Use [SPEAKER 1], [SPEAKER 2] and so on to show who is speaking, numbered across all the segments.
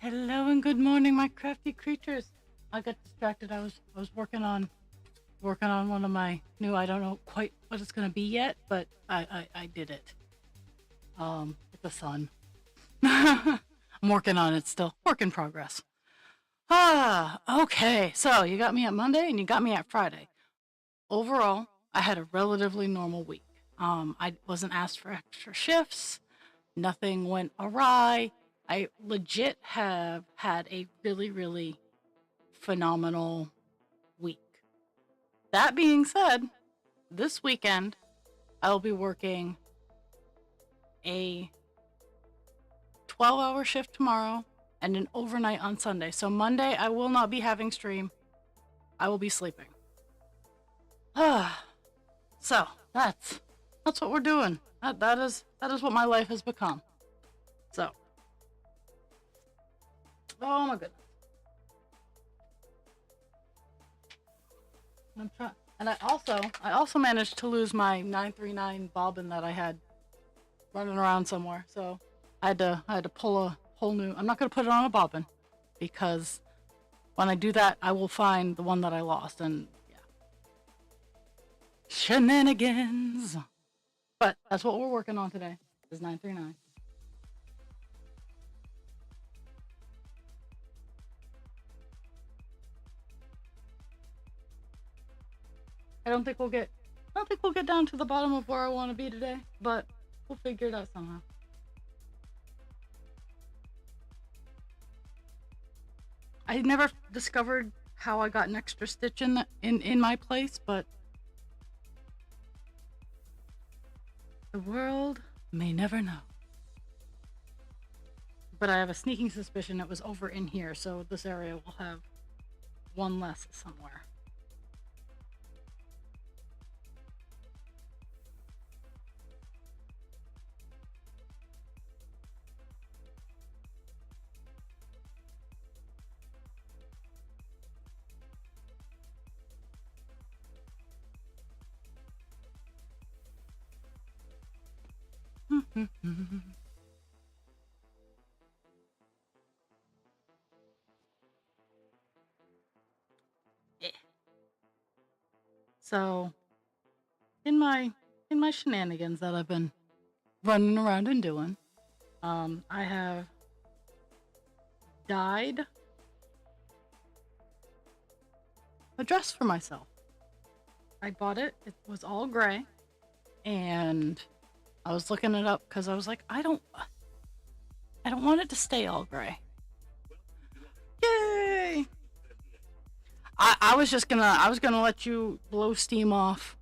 [SPEAKER 1] Hello and good morning, my crafty creatures. I got distracted. I was working on one of my new. I don't know quite what it's gonna be yet, but I did it. With the sun. I'm working on it still. Work in progress. Okay. So you got me at Monday and you got me at Friday. Overall, I had a relatively normal week. I wasn't asked for extra shifts. Nothing went awry. I legit have had a really, really phenomenal week. That being said, this weekend I'll be working a 12-hour shift tomorrow and an overnight on Sunday. So Monday I will not be having stream. I will be sleeping. So that's what we're doing. That is what my life has become. So, oh my goodness. I'm trying, and I also managed to lose my 939 bobbin that I had running around somewhere. So I had to pull a whole new. I'm not gonna put it on a bobbin because when I do that, I will find the one that I lost, and yeah, shenanigans. But that's what we're working on today. Is 939. I don't think we'll get down to the bottom of where I want to be today, but we'll figure it out somehow. I never discovered how I got an extra stitch in my place, but the world may never know. But I have a sneaking suspicion it was over in here, so this area will have one less somewhere. Yeah. So, in my shenanigans that I've been running around and doing, I have dyed a dress for myself. I bought it. It was all gray, and I was looking it up because I was like, I don't want it to stay all gray. Yay! I was gonna let you blow steam off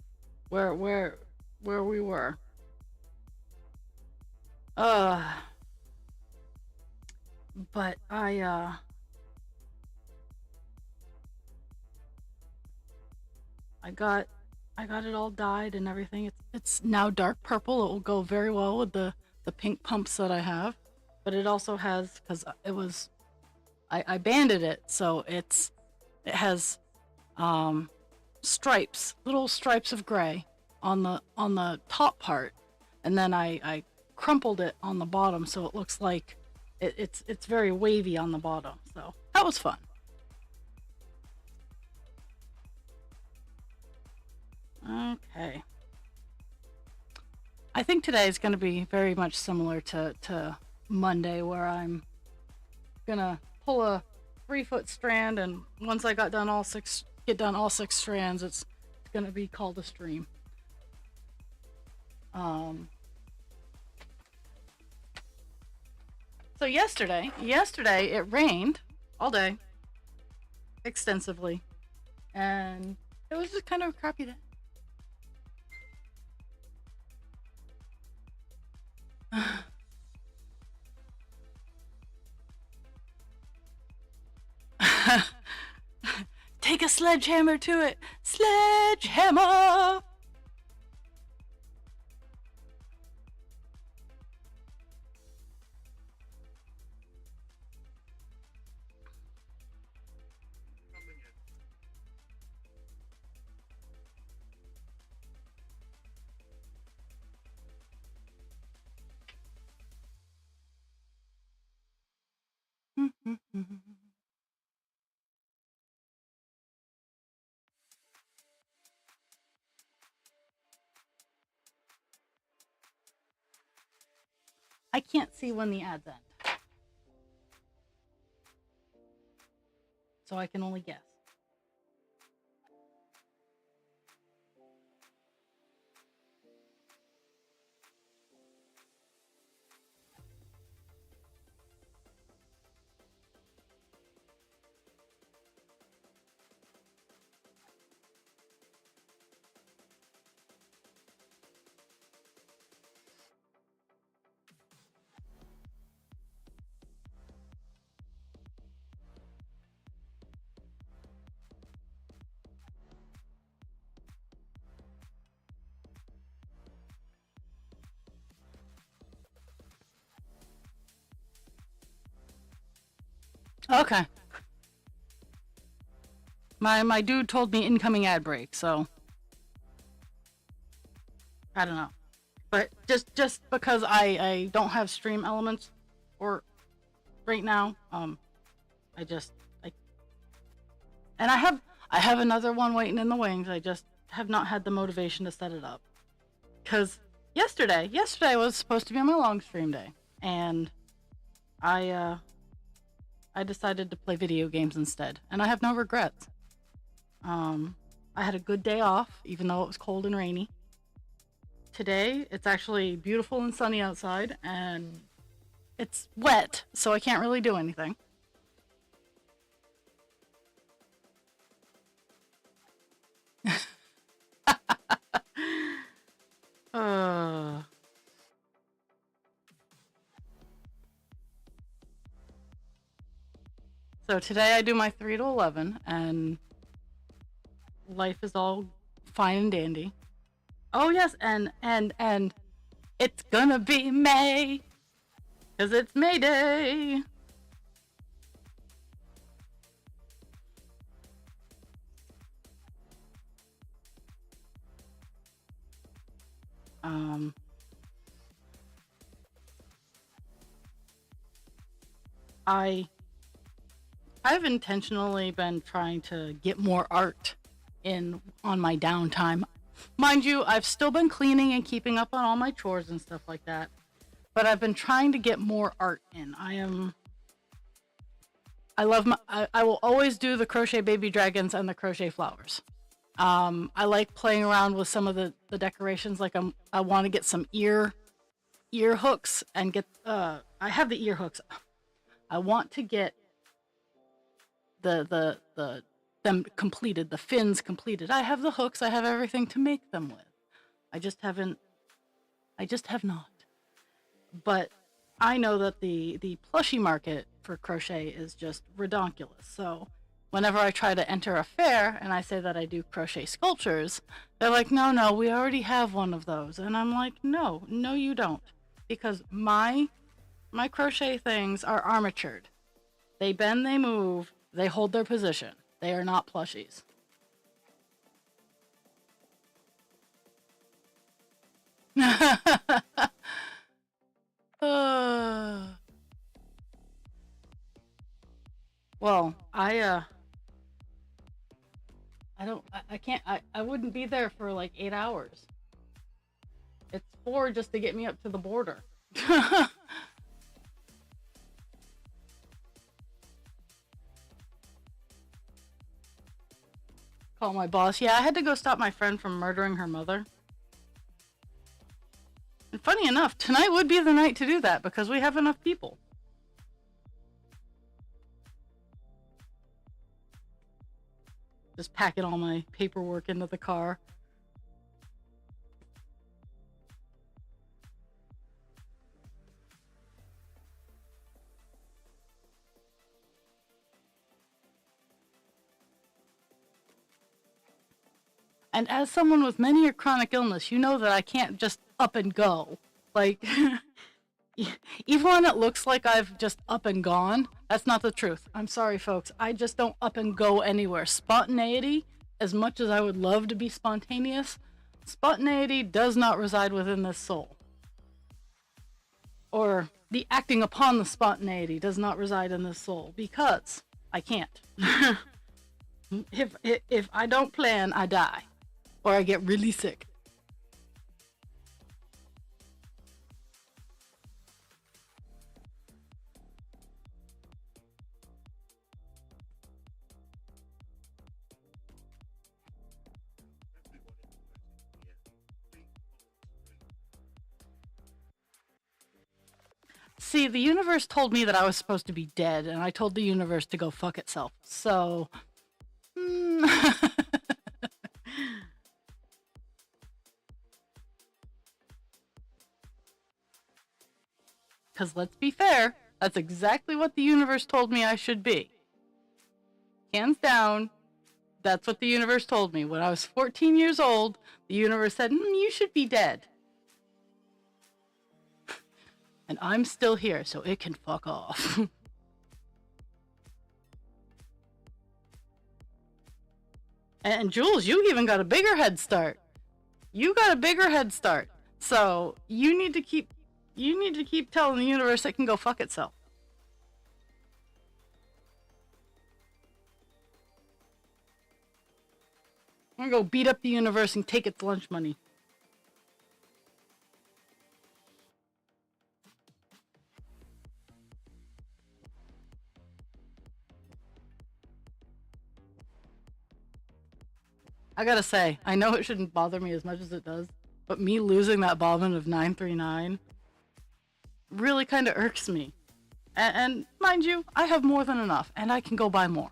[SPEAKER 1] where we were. Uh, but I got it all dyed and everything. It's now dark purple. It will go very well with the pink pumps that I have. But it also has, because it was I banded it, so it has stripes, little stripes of gray on the top part, and then I crumpled it on the bottom so it looks like it's very wavy on the bottom. So that was fun. Okay. I think today is going to be very much similar to Monday, where I'm gonna pull a 3-foot strand, and once I get done all six strands, it's gonna be called a stream. So yesterday it rained all day, extensively, and it was just kind of a crappy day. Take a sledgehammer to it. Sledgehammer! can't see when the ads end, so I can only guess. Okay. My dude told me incoming ad break, so I don't know. But just because I don't have stream elements or right now, I just I and I have another one waiting in the wings. I just have not had the motivation to set it up. Cause yesterday was supposed to be my long stream day, and I decided to play video games instead, and I have no regrets. I had a good day off, even though it was cold and rainy. Today, it's actually beautiful and sunny outside, and it's wet, so I can't really do anything. uh, so today I do my 3 to 11, and life is all fine and dandy. Oh yes, and it's gonna be May, 'cause it's May Day. I've intentionally been trying to get more art in on my downtime. Mind you, I've still been cleaning and keeping up on all my chores and stuff like that, but I've been trying to get more art in. I will always do the crochet baby dragons and the crochet flowers. I like playing around with some of the decorations. Like I want to get some ear hooks and get I have the ear hooks. I want to get them completed, the fins completed. I have the hooks, I have everything to make them with. I just have not. But I know that the plushie market for crochet is just redonkulous. So whenever I try to enter a fair and I say that I do crochet sculptures, they're like, no, we already have one of those. And I'm like, no, you don't. Because my crochet things are armatured. They bend, they move, they hold their position. They are not plushies. Well, I wouldn't be there for like 8 hours. It's 4 just to get me up to the border. Call my boss. Yeah, I had to go stop my friend from murdering her mother. And funny enough, tonight would be the night to do that because we have enough people. Just packing all my paperwork into the car. And as someone with many a chronic illness, you know that I can't just up and go. Like, even when it looks like I've just up and gone, that's not the truth. I'm sorry, folks. I just don't up and go anywhere. Spontaneity, as much as I would love to be spontaneous, spontaneity does not reside within this soul. Or the acting upon the spontaneity does not reside in this soul, because I can't. If I don't plan, I die. Or I get really sick. See, the universe told me that I was supposed to be dead, and I told the universe to go fuck itself. So, because let's be fair, that's exactly what the universe told me I should be. Hands down, that's what the universe told me. When I was 14 years old, the universe said, you should be dead. And I'm still here, so it can fuck off. And Jules, you even got a bigger head start. You got a bigger head start. So you need to keep telling the universe it can go fuck itself. I'm gonna go beat up the universe and take its lunch money. I gotta say, I know it shouldn't bother me as much as it does, but me losing that bobbin of 939 really kind of irks me. And mind you, I have more than enough, and I can go buy more.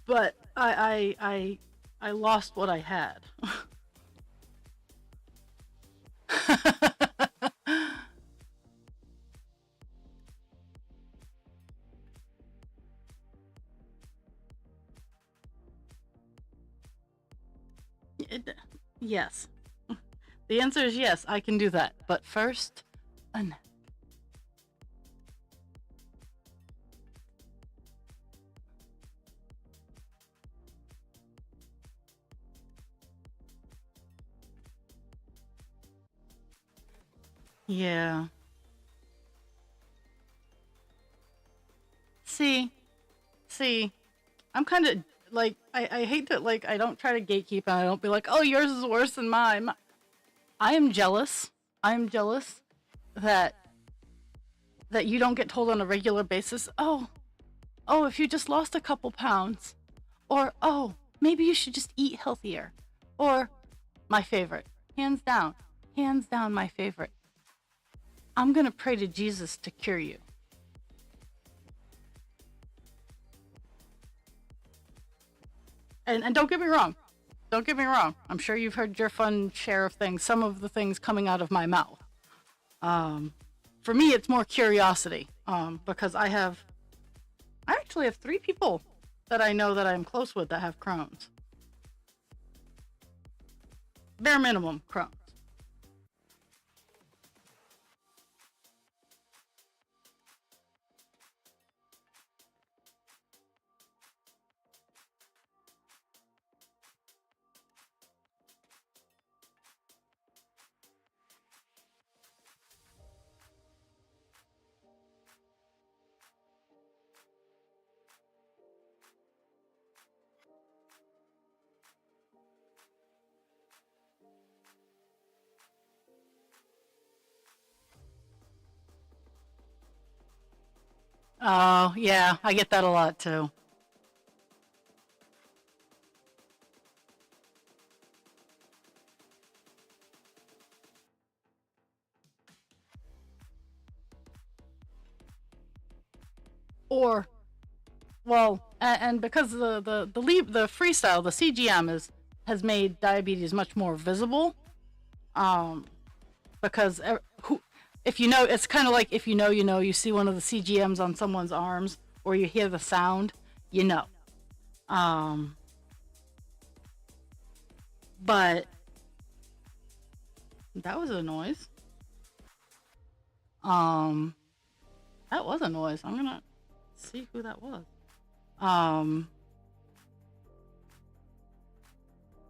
[SPEAKER 1] But I lost what I had. Yes. The answer is yes, I can do that. But first, a nap. Yeah. See, I'm kind of like, I hate that, like, I don't try to gatekeep and I don't be like, oh, yours is worse than mine. I am jealous. I am jealous that you don't get told on a regular basis, oh, if you just lost a couple pounds, or oh, maybe you should just eat healthier, or my favorite, hands down my favorite, I'm gonna pray to Jesus to cure you. And don't get me wrong. Don't get me wrong. I'm sure you've heard your fun share of things, some of the things coming out of my mouth. For me, it's more curiosity, because I actually have 3 people that I know that I'm close with that have Crohn's. Bare minimum Crohn's. Oh, yeah, I get that a lot too. Or, well, and because the freestyle, the CGM has made diabetes much more visible. Um, because if you know, it's kind of like if you know, you see one of the CGMs on someone's arms, or you hear the sound, you know. Um, but that was a noise. Um, that was a noise. I'm gonna see who that was. Um,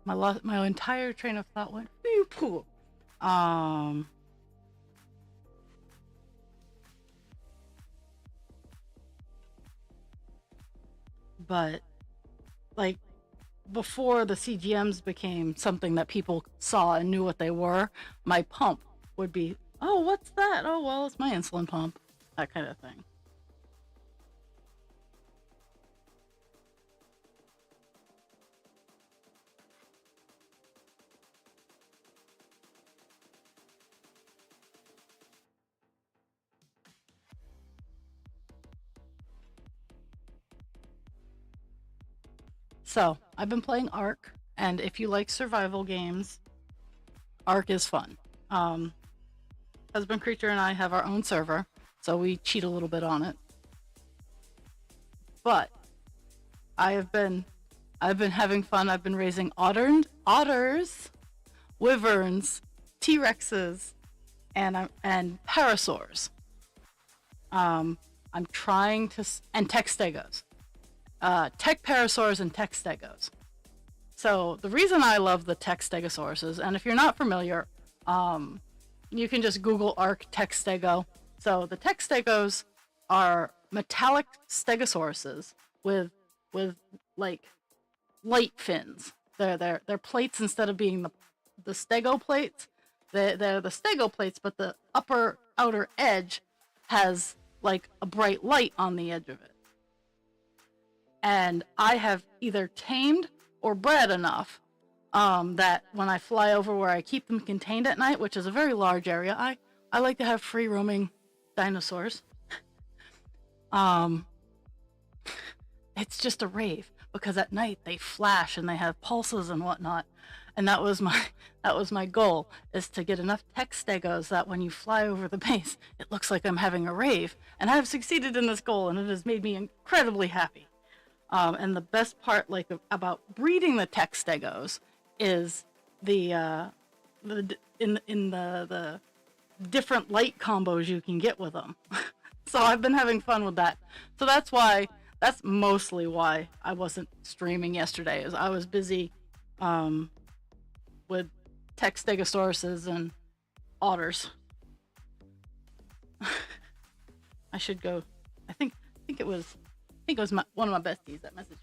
[SPEAKER 1] my entire train of thought went poo. Um, but like before the CGMs became something that people saw and knew what they were, my pump would be, oh, what's that? Oh, well, it's my insulin pump. That kind of thing. So I've been playing Ark, and if you like survival games, Ark is fun. Um, Husband Creature and I have our own server, so we cheat a little bit on it. But I have been I've been having fun. I've been raising otters, wyverns, T-Rexes, and parasaurs. I'm trying to and tech stegos, tech parasaurs and tech stegos. So the reason I love the tech stegosauruses, and if you're not familiar, you can just Google Arc tech stego. So the tech stegos are metallic stegosauruses with like light fins. They're plates instead of being the stego plates. They're the stego plates, but the upper outer edge has like a bright light on the edge of it. And I have either tamed or bred enough that when I fly over where I keep them contained at night, which is a very large area, I like to have free roaming dinosaurs. Um, it's just a rave because at night they flash and they have pulses and whatnot. And that was my goal, is to get enough tech stegos that when you fly over the base, it looks like I'm having a rave. And I have succeeded in this goal, and it has made me incredibly happy. And the best part, like, about breeding the tech stegos is the different light combos you can get with them. So I've been having fun with that. So that's mostly why I wasn't streaming yesterday, is I was busy with tech stegosauruses and otters. I should go. I think it was one of my besties that messaged me.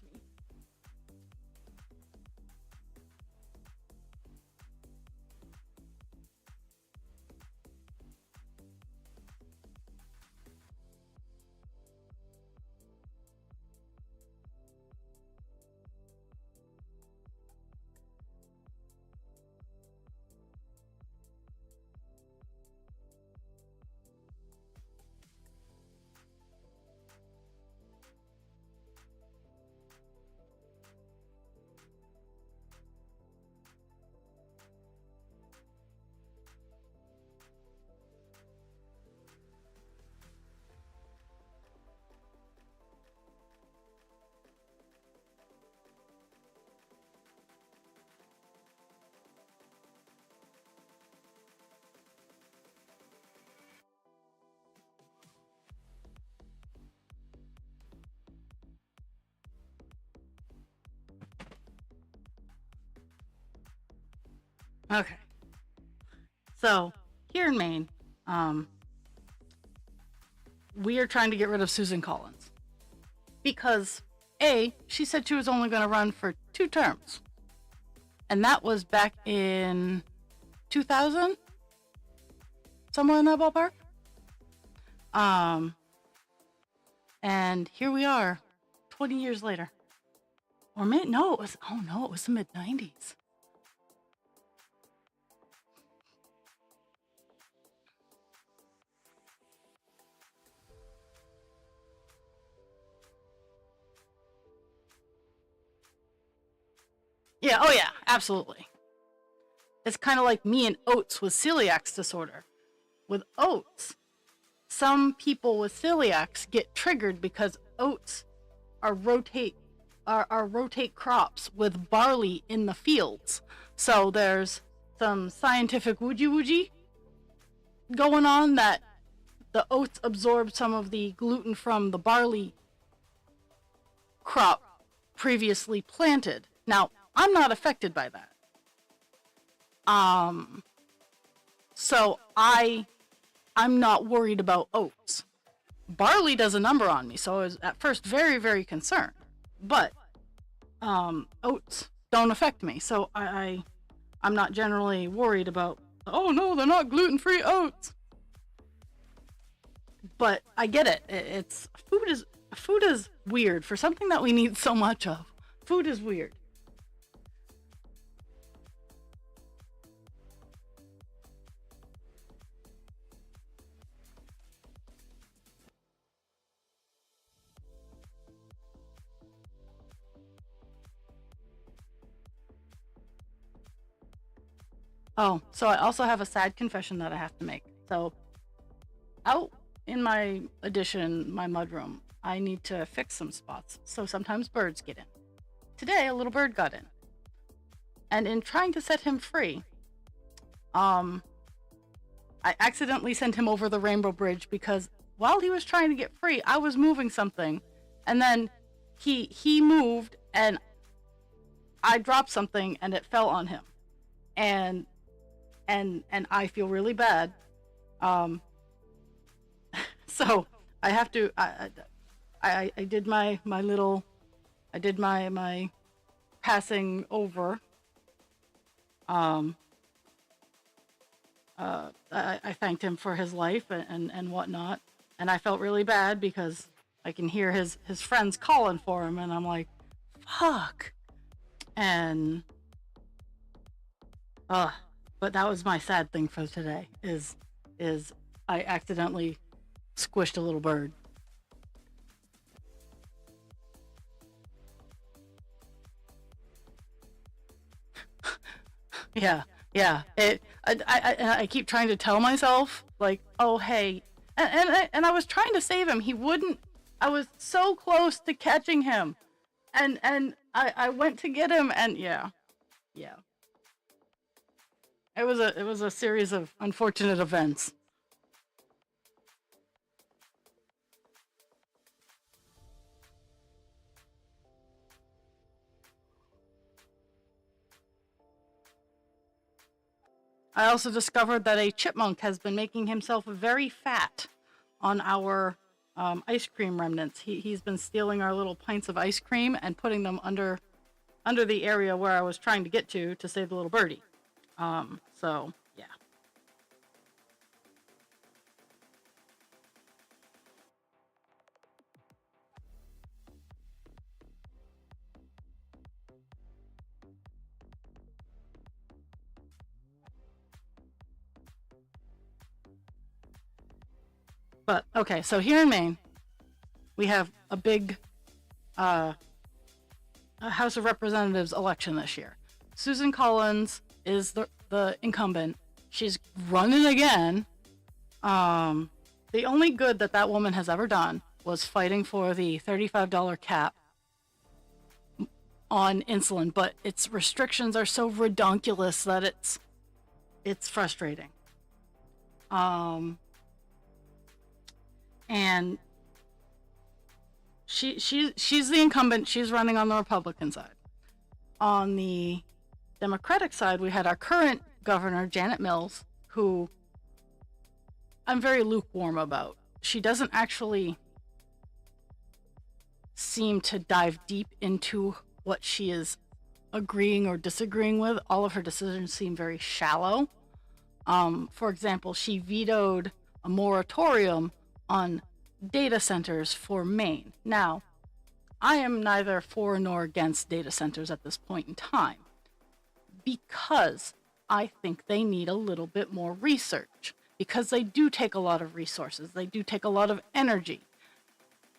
[SPEAKER 1] Okay. So here in Maine, we are trying to get rid of Susan Collins because she said she was only going to run for 2 terms, and that was back in 2000, somewhere in that ballpark. And here we are, 20 years later, or no, it was the mid 90s. Yeah, oh yeah, absolutely. It's kind of like me and oats with celiac disorder. With oats, some people with celiacs get triggered because oats are rotate crops with barley in the fields. So there's some scientific woody going on that the oats absorb some of the gluten from the barley crop previously planted. Now, I'm not affected by that. So I'm not worried about oats. Barley does a number on me, so I was at first very, very concerned. But oats don't affect me, so I'm not generally worried about, oh no, they're not gluten-free oats. But I get it. It's food is weird for something that we need so much of. Food is weird. Oh, so I also have a sad confession that I have to make. So out in my addition, my mudroom, I need to fix some spots. So sometimes birds get in. Today, a little bird got in. And in trying to set him free, um, I accidentally sent him over the Rainbow Bridge because while he was trying to get free, I was moving something, and then he moved, and I dropped something, and it fell on him, and and I feel really bad. Um, so I have to. I did my little. I did my passing over. Um, I thanked him for his life and whatnot, and I felt really bad because I can hear his friends calling for him, and I'm like, fuck. And but that was my sad thing for today. Is I accidentally squished a little bird. Yeah, yeah. I keep trying to tell myself like, oh hey, and I was trying to save him. He wouldn't. I was so close to catching him, and I went to get him, and yeah. It was a series of unfortunate events. I also discovered that a chipmunk has been making himself very fat on our ice cream remnants. He's been stealing our little pints of ice cream and putting them under the area where I was trying to get to save the little birdie. So yeah. But okay, so here in Maine, we have a big uh, House of Representatives election this year. Susan Collins is the incumbent. She's running again. The only good that woman has ever done was fighting for the $35 cap on insulin, but its restrictions are so redonkulous that it's frustrating. And she's the incumbent. She's running on the Republican side. On the Democratic side, we had our current governor, Janet Mills, who I'm very lukewarm about. She doesn't actually seem to dive deep into what she is agreeing or disagreeing with. All of her decisions seem very shallow. For example, she vetoed a moratorium on data centers for Maine. Now, I am neither for nor against data centers at this point in time because I think they need a little bit more research because they do take a lot of resources. They do take a lot of energy.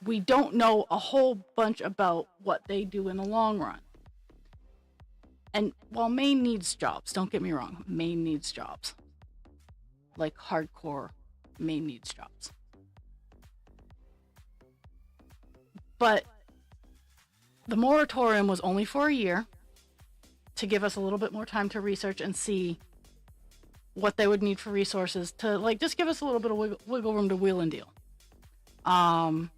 [SPEAKER 1] We don't know a whole bunch about what they do in the long run. And while Maine needs jobs, don't get me wrong, Maine needs jobs. Like hardcore, Maine needs jobs. But the moratorium was only for a year to give us a little bit more time to research and see what they would need for resources to like just give us a little bit of wiggle room to wheel and deal. I'm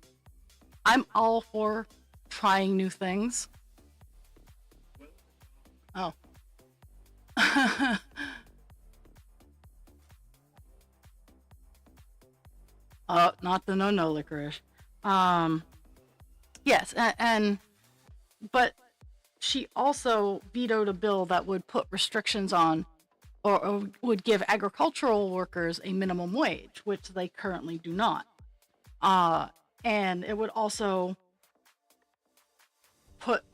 [SPEAKER 1] all for trying new things. Oh. Not the no licorice. Yes, but she also vetoed a bill that would put restrictions on or would give agricultural workers a minimum wage, which they currently do not. And it would also put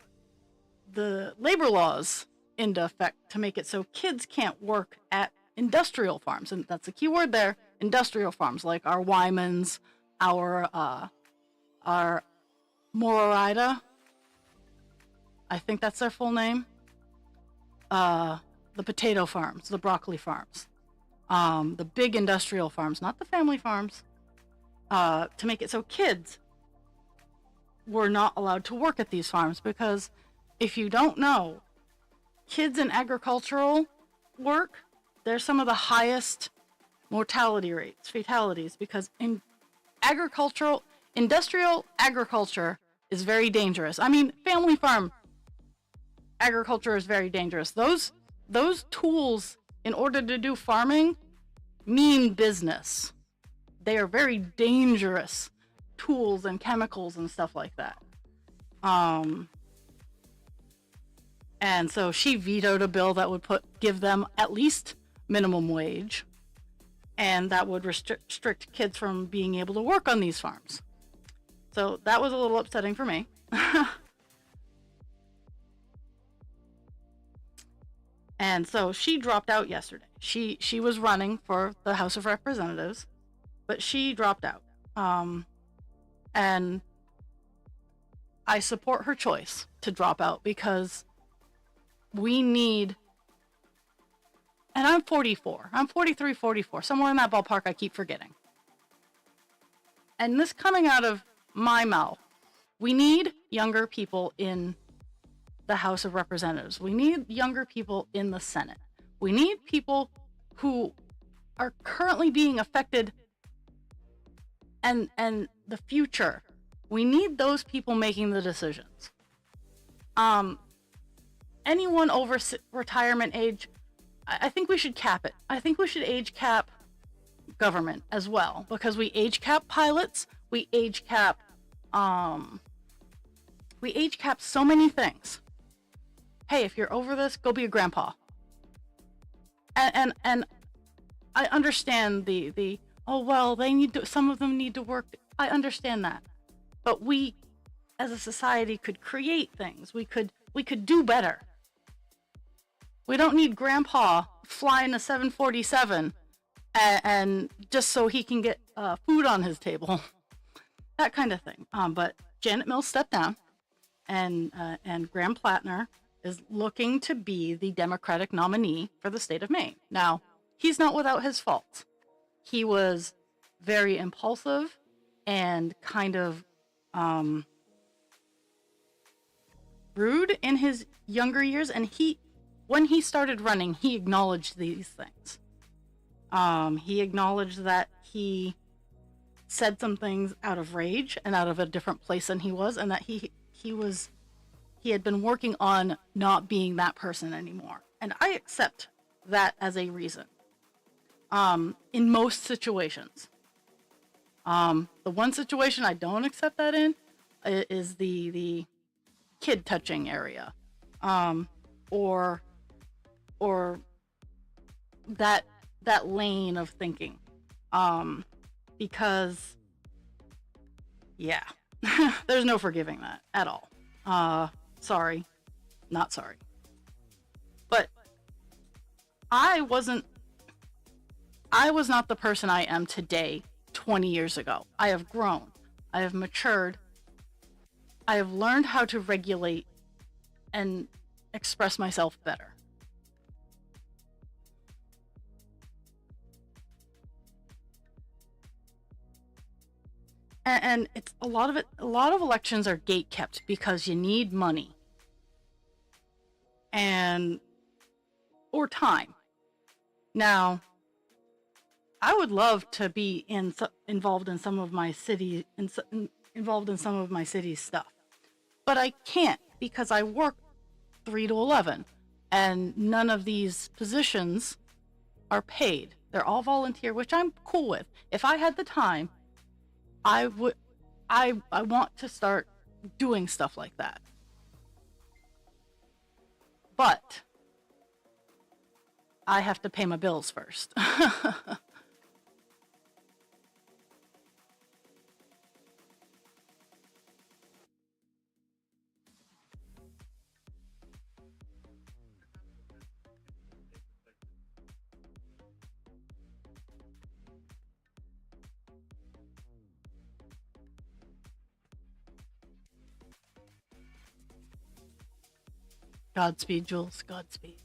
[SPEAKER 1] the labor laws into effect to make it so kids can't work at industrial farms. And that's the key word there, industrial farms, like our Wymans, our Mororida. I think that's their full name. the potato farms, the broccoli farms, the big industrial farms, not the family farms, to make it so kids were not allowed to work at these farms. Because if you don't know, kids in agricultural work, they're some of the highest mortality rates, fatalities, because in industrial agriculture is very dangerous. I mean, family farm agriculture is very dangerous. Those tools in order to do farming mean business. They are very dangerous tools and chemicals and stuff like that. And so she vetoed a bill that would give them at least minimum wage, and that would restrict kids from being able to work on these farms. So that was a little upsetting for me. And so she dropped out yesterday. She was running for the House of Representatives, but she dropped out. And I support her choice to drop out, because we need, and I'm 44. I'm 43, 44. Somewhere in that ballpark, I keep forgetting. And this coming out of my mouth, we need younger people in the House of Representatives. We need younger people in the Senate. We need people who are currently being affected and the future. We need those people making the decisions. Anyone over retirement age, I think we should cap it. I think we should age cap government as well, because we age cap pilots, we age cap so many things. Hey, if you're over this, go be a grandpa. And I understand the oh well, some of them need to work. I understand that, but we, as a society, could create things. We could do better. We don't need grandpa flying a 747 and just so he can get food on his table, that kind of thing. But Janet Mills stepped down, and Graham Plattner is looking to be the Democratic nominee for the state of Maine. Now, he's not without his faults. He was very impulsive and kind of rude in his younger years, and when he started running, he acknowledged these things. He acknowledged that he said some things out of rage and out of a different place than he was, and that he had been working on not being that person anymore. And I accept that as a reason. In most situations. The one situation I don't accept that in is the kid touching area. Or that lane of thinking. Because yeah, there's no forgiving that at all. Sorry, not sorry. But I was not the person I am today 20 years ago. I have grown. I have matured. I have learned how to regulate and express myself better. And it's a lot of elections are gate kept because you need money or time. Now, I would love to be involved in some of my city's stuff, but I can't, because I work 3 to 11, and none of these positions are paid. They're all volunteer, which I'm cool with. If I had the time, I want to start doing stuff like that. But I have to pay my bills first. Godspeed, Jules. Godspeed.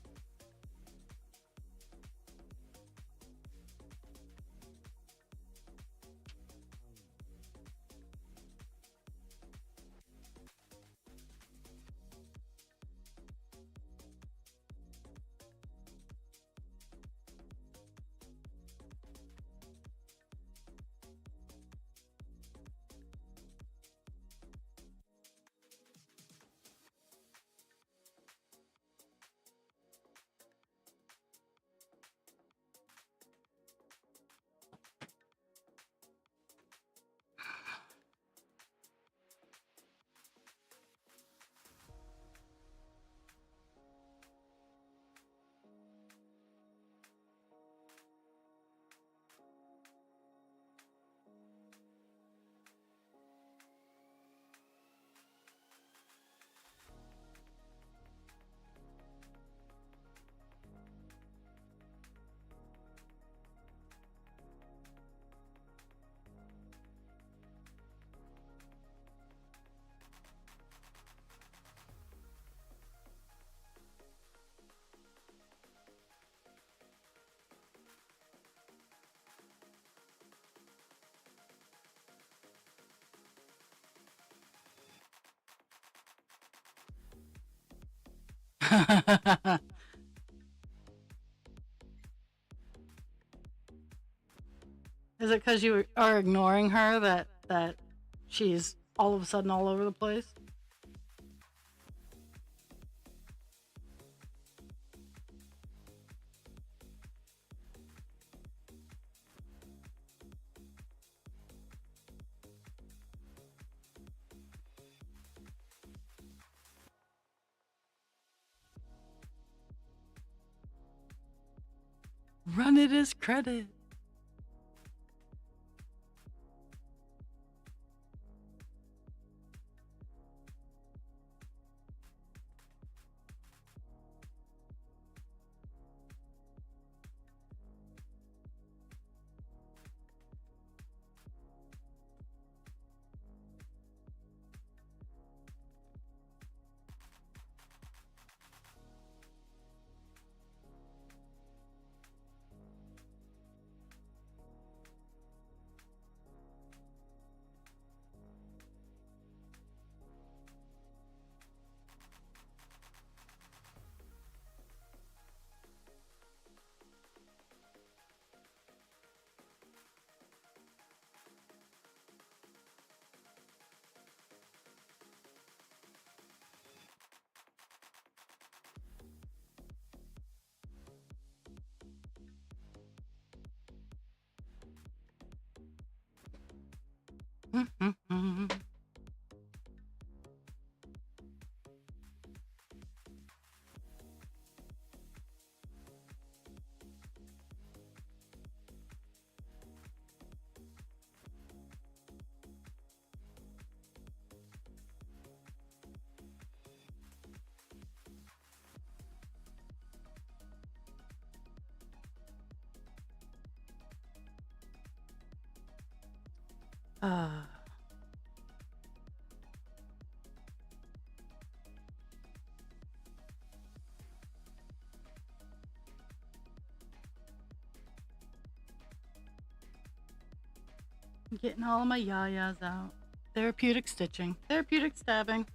[SPEAKER 1] Is it because you are ignoring her that she's all of a sudden all over the place? Run it as credit. uh, getting all of my yayas out. Therapeutic stitching. Therapeutic stabbing.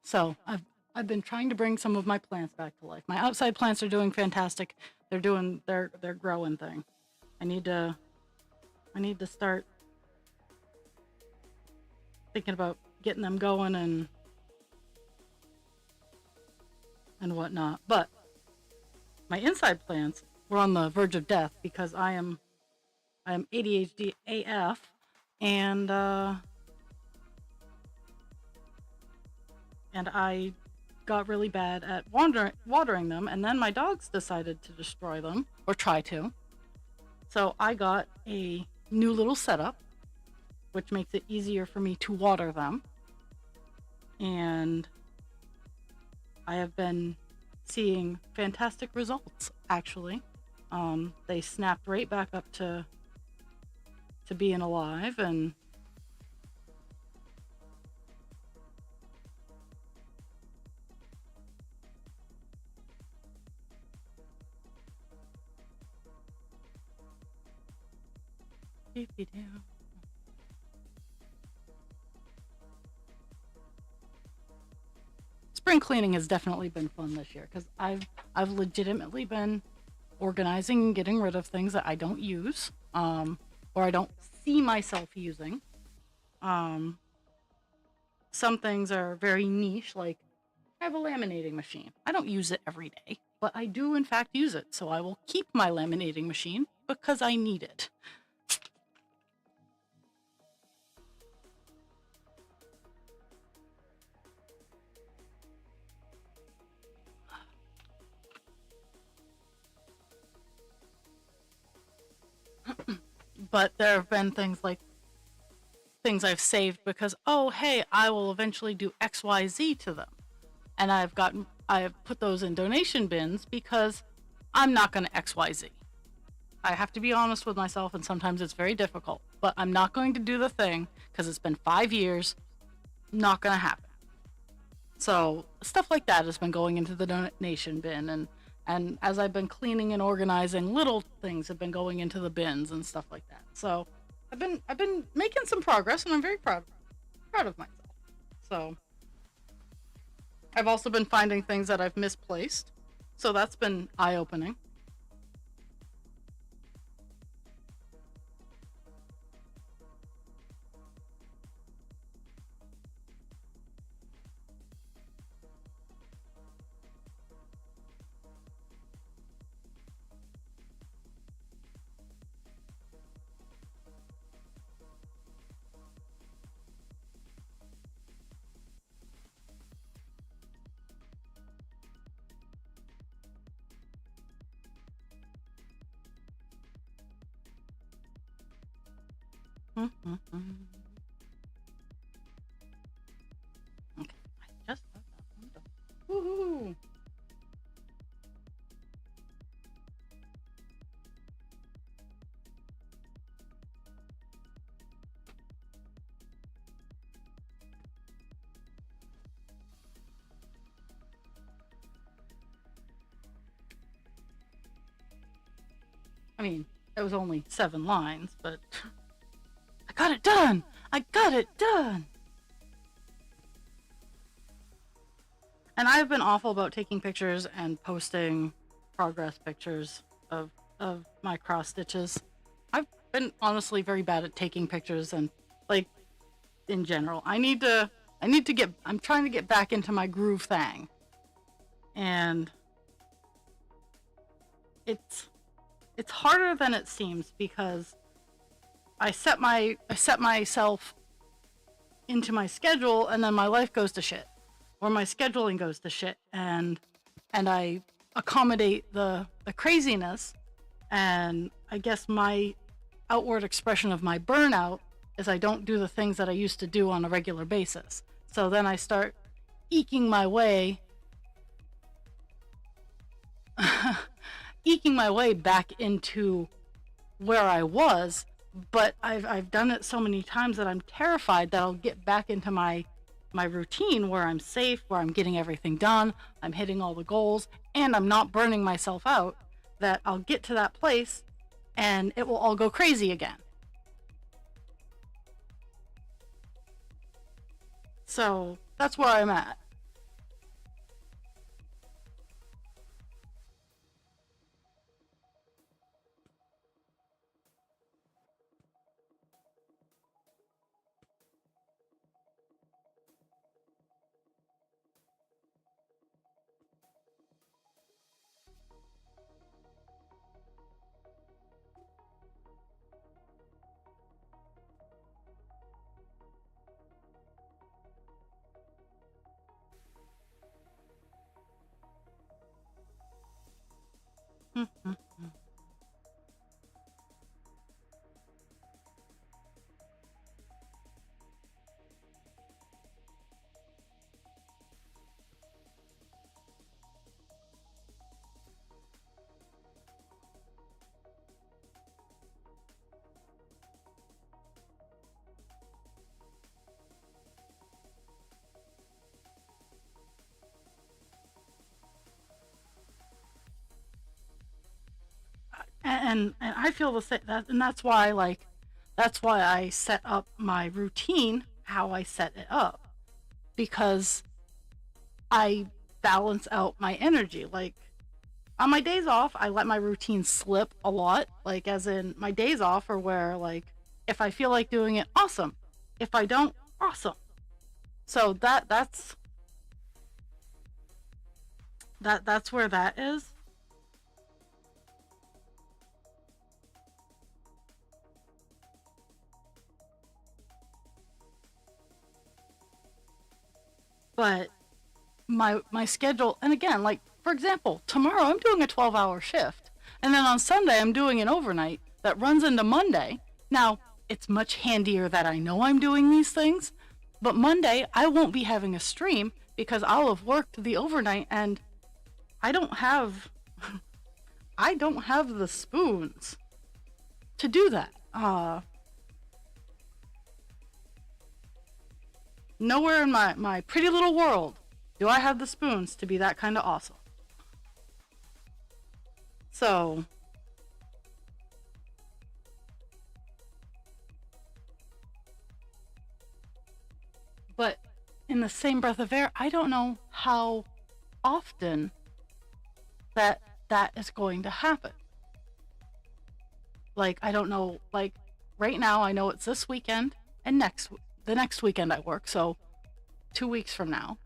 [SPEAKER 1] So I've been trying to bring some of my plants back to life. My outside plants are doing fantastic. They're doing their growing thing. I need to start thinking about getting them going and whatnot. But my inside plants were on the verge of death because I am ADHD AF, and I got really bad at watering them, and then my dogs decided to destroy them, or try to. So I got a new little setup, which makes it easier for me to water them. And I have been seeing fantastic results, actually. They snapped right back up to being alive, and spring cleaning has definitely been fun this year because I've legitimately been organizing and getting rid of things that I don't use, or I don't see myself using. Um, some things are very niche, like I have a laminating machine. I don't use it every day, but I do in fact use it, so I will keep my laminating machine because I need it. But there have been things like things I've saved because, oh, hey, I will eventually do XYZ to them. And I've put those in donation bins because I'm not going to XYZ. I have to be honest with myself, and sometimes it's very difficult. But I'm not going to do the thing because it's been 5 years. Not going to happen. So stuff like that has been going into the donation bin, and as I've been cleaning and organizing, little things have been going into the bins and stuff like that. So I've been making some progress, and I'm very proud of myself. So I've also been finding things that I've misplaced. So that's been eye-opening. Okay, I just got that one done. Woohoo! I mean, it was only 7 lines, but I got it done! I got it done! And I've been awful about taking pictures and posting progress pictures of my cross stitches. I've been honestly very bad at taking pictures and, like, in general. I'm trying to get back into my groove thing. And it's harder than it seems because I set myself into my schedule, and then my life goes to shit, or my scheduling goes to shit, and I accommodate the craziness, and I guess my outward expression of my burnout is I don't do the things that I used to do on a regular basis. So then I start eking my way back into where I was, but I've done it so many times that I'm terrified that I'll get back into my routine where I'm safe, where I'm getting everything done, I'm hitting all the goals, and I'm not burning myself out, that I'll get to that place and it will all go crazy again. So that's where I'm at. And I feel the same, and that's why I set up my routine how I set it up, because I balance out my energy. Like, on my days off, I let my routine slip a lot. Like, as in, my days off are where, like, if I feel like doing it, awesome. If I don't, awesome. So that's where that is. But my schedule, and again, like, for example, tomorrow I'm doing a 12-hour shift, and then on Sunday I'm doing an overnight that runs into Monday. Now, it's much handier that I know I'm doing these things, but Monday I won't be having a stream because I'll have worked the overnight, and I don't have I don't have the spoons to do that. Nowhere in my pretty little world do I have the spoons to be that kind of awesome. So, but in the same breath of air, I don't know how often that is going to happen. Like, I don't know, like, right now I know it's this weekend and the next weekend I work, so 2 weeks from now.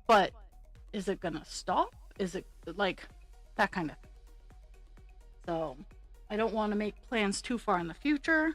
[SPEAKER 1] But is it gonna stop? Is it like that kind of thing? So I don't want to make plans too far in the future.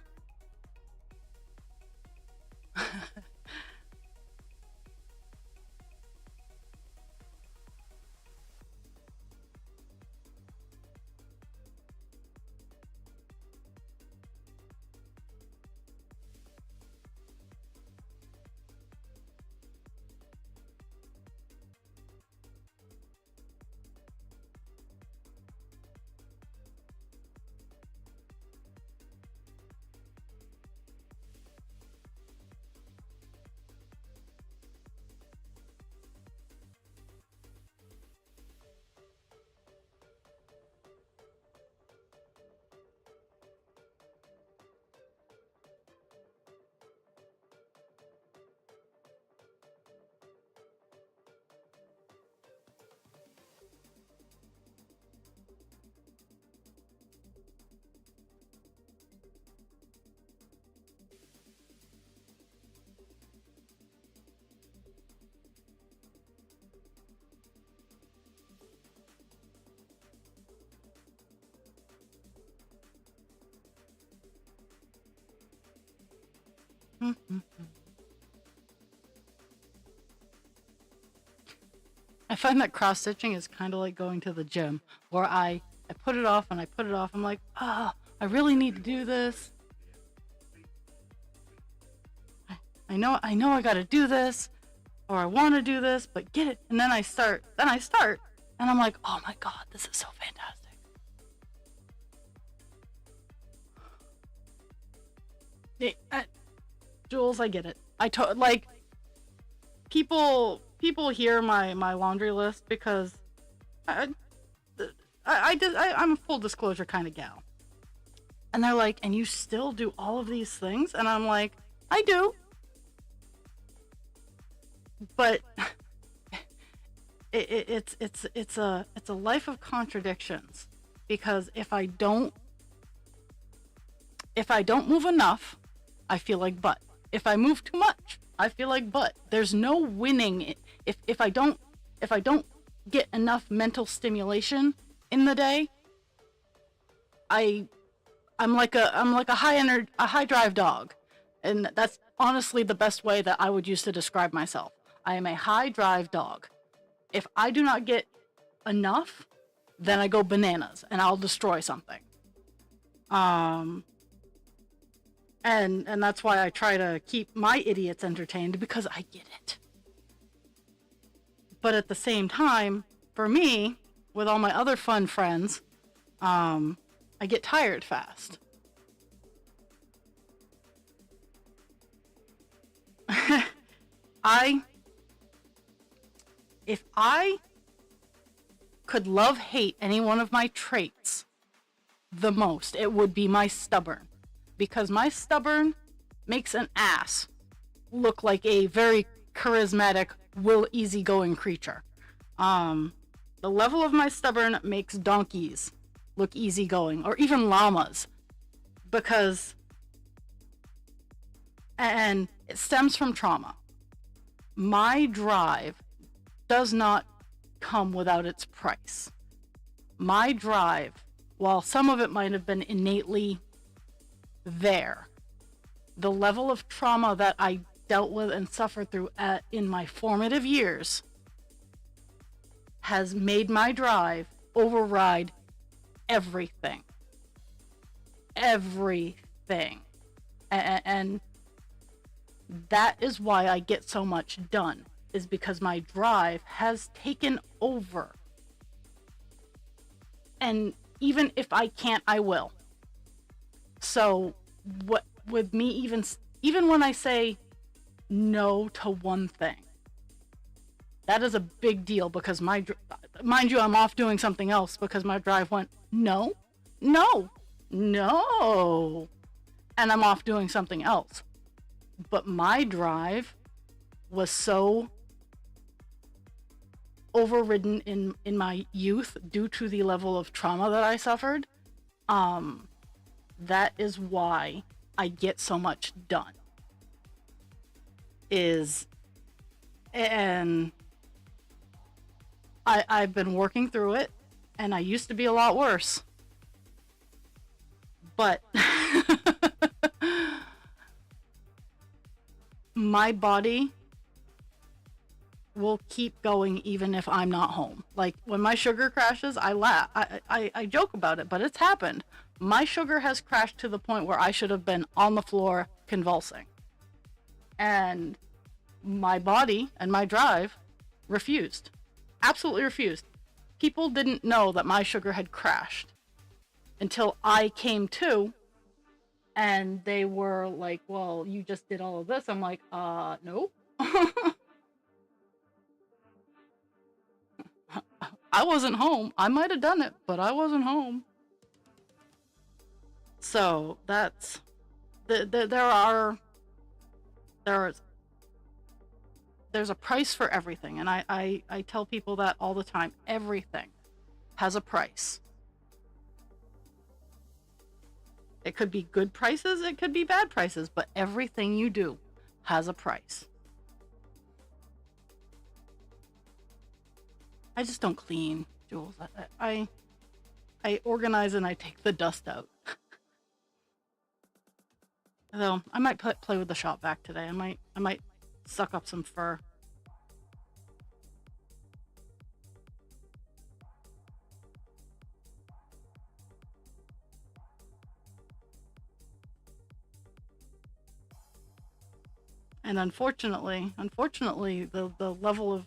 [SPEAKER 1] I find that cross stitching is kind of like going to the gym, where I put it off and I put it off. I'm like, I really need to do this. I know I got to do this, or I want to do this, but get it. And then I start, and I'm like, oh my God, this is so fantastic. Jules, I get it. Like, people hear my laundry list because I'm a full disclosure kind of gal. And they're like, and you still do all of these things? And I'm like, I do. But it's a life of contradictions, because if I don't move enough, I feel like butt. If I move too much, I feel like butt. There's no winning. If I don't get enough mental stimulation in the day, I'm like a high drive dog, and that's honestly the best way that I would use to describe myself. I am a high drive dog. If I do not get enough, then I go bananas and I'll destroy something. And that's why I try to keep my idiots entertained, because I get it. But at the same time, for me, with all my other fun friends, I get tired fast. If I could hate any one of my traits the most, it would be my stubborn. Because my stubborn makes an ass look like a very charismatic, easygoing creature. The level of my stubborn makes donkeys look easygoing, or even llamas. And it stems from trauma. My drive does not come without its price. My drive, while some of it might have been innately there, the level of trauma that I dealt with and suffered through in my formative years has made my drive override everything. And that is why I get so much done, is because my drive has taken over. And even if I can't, I will. So what with me, even when I say no to one thing, that is a big deal, because mind you, I'm off doing something else because my drive went no, no, no, and I'm off doing something else. But my drive was so overridden in my youth due to the level of trauma that I suffered. That is why I get so much done. And I've been working through it, and I used to be a lot worse. But my body will keep going even if I'm not home. Like when my sugar crashes, I laugh. I joke about it, but it's happened. My sugar has crashed to the point where I should have been on the floor convulsing. And my body and my drive refused. Absolutely refused. People didn't know that my sugar had crashed until I came to, and they were like, well, you just did all of this. I'm like, no. I wasn't home. I might have done it, but I wasn't home. So that's there's a price for everything, and I tell people that all the time. Everything has a price. It could be good prices, it could be bad prices, but everything you do has a price. I just don't clean, Jules. I organize and I take the dust out. Though I might play with the shop vac today. I might suck up some fur. And unfortunately, the level of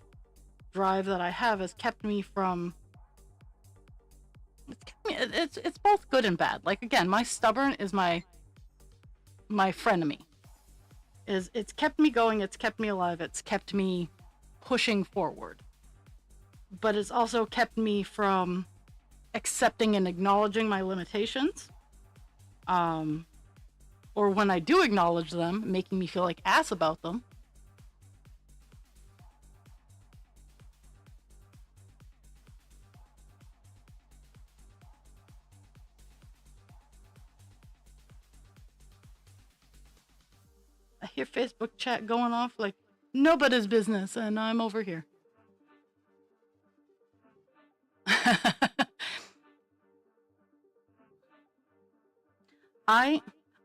[SPEAKER 1] drive that I have has kept me from. It's both good and bad. Like again, my stubborn is my frenemy. It's kept me going, it's kept me alive, it's kept me pushing forward. But it's also kept me from accepting and acknowledging my limitations. Or when I do acknowledge them, making me feel like ass about them. I hear Facebook chat going off like nobody's business, and I'm over here.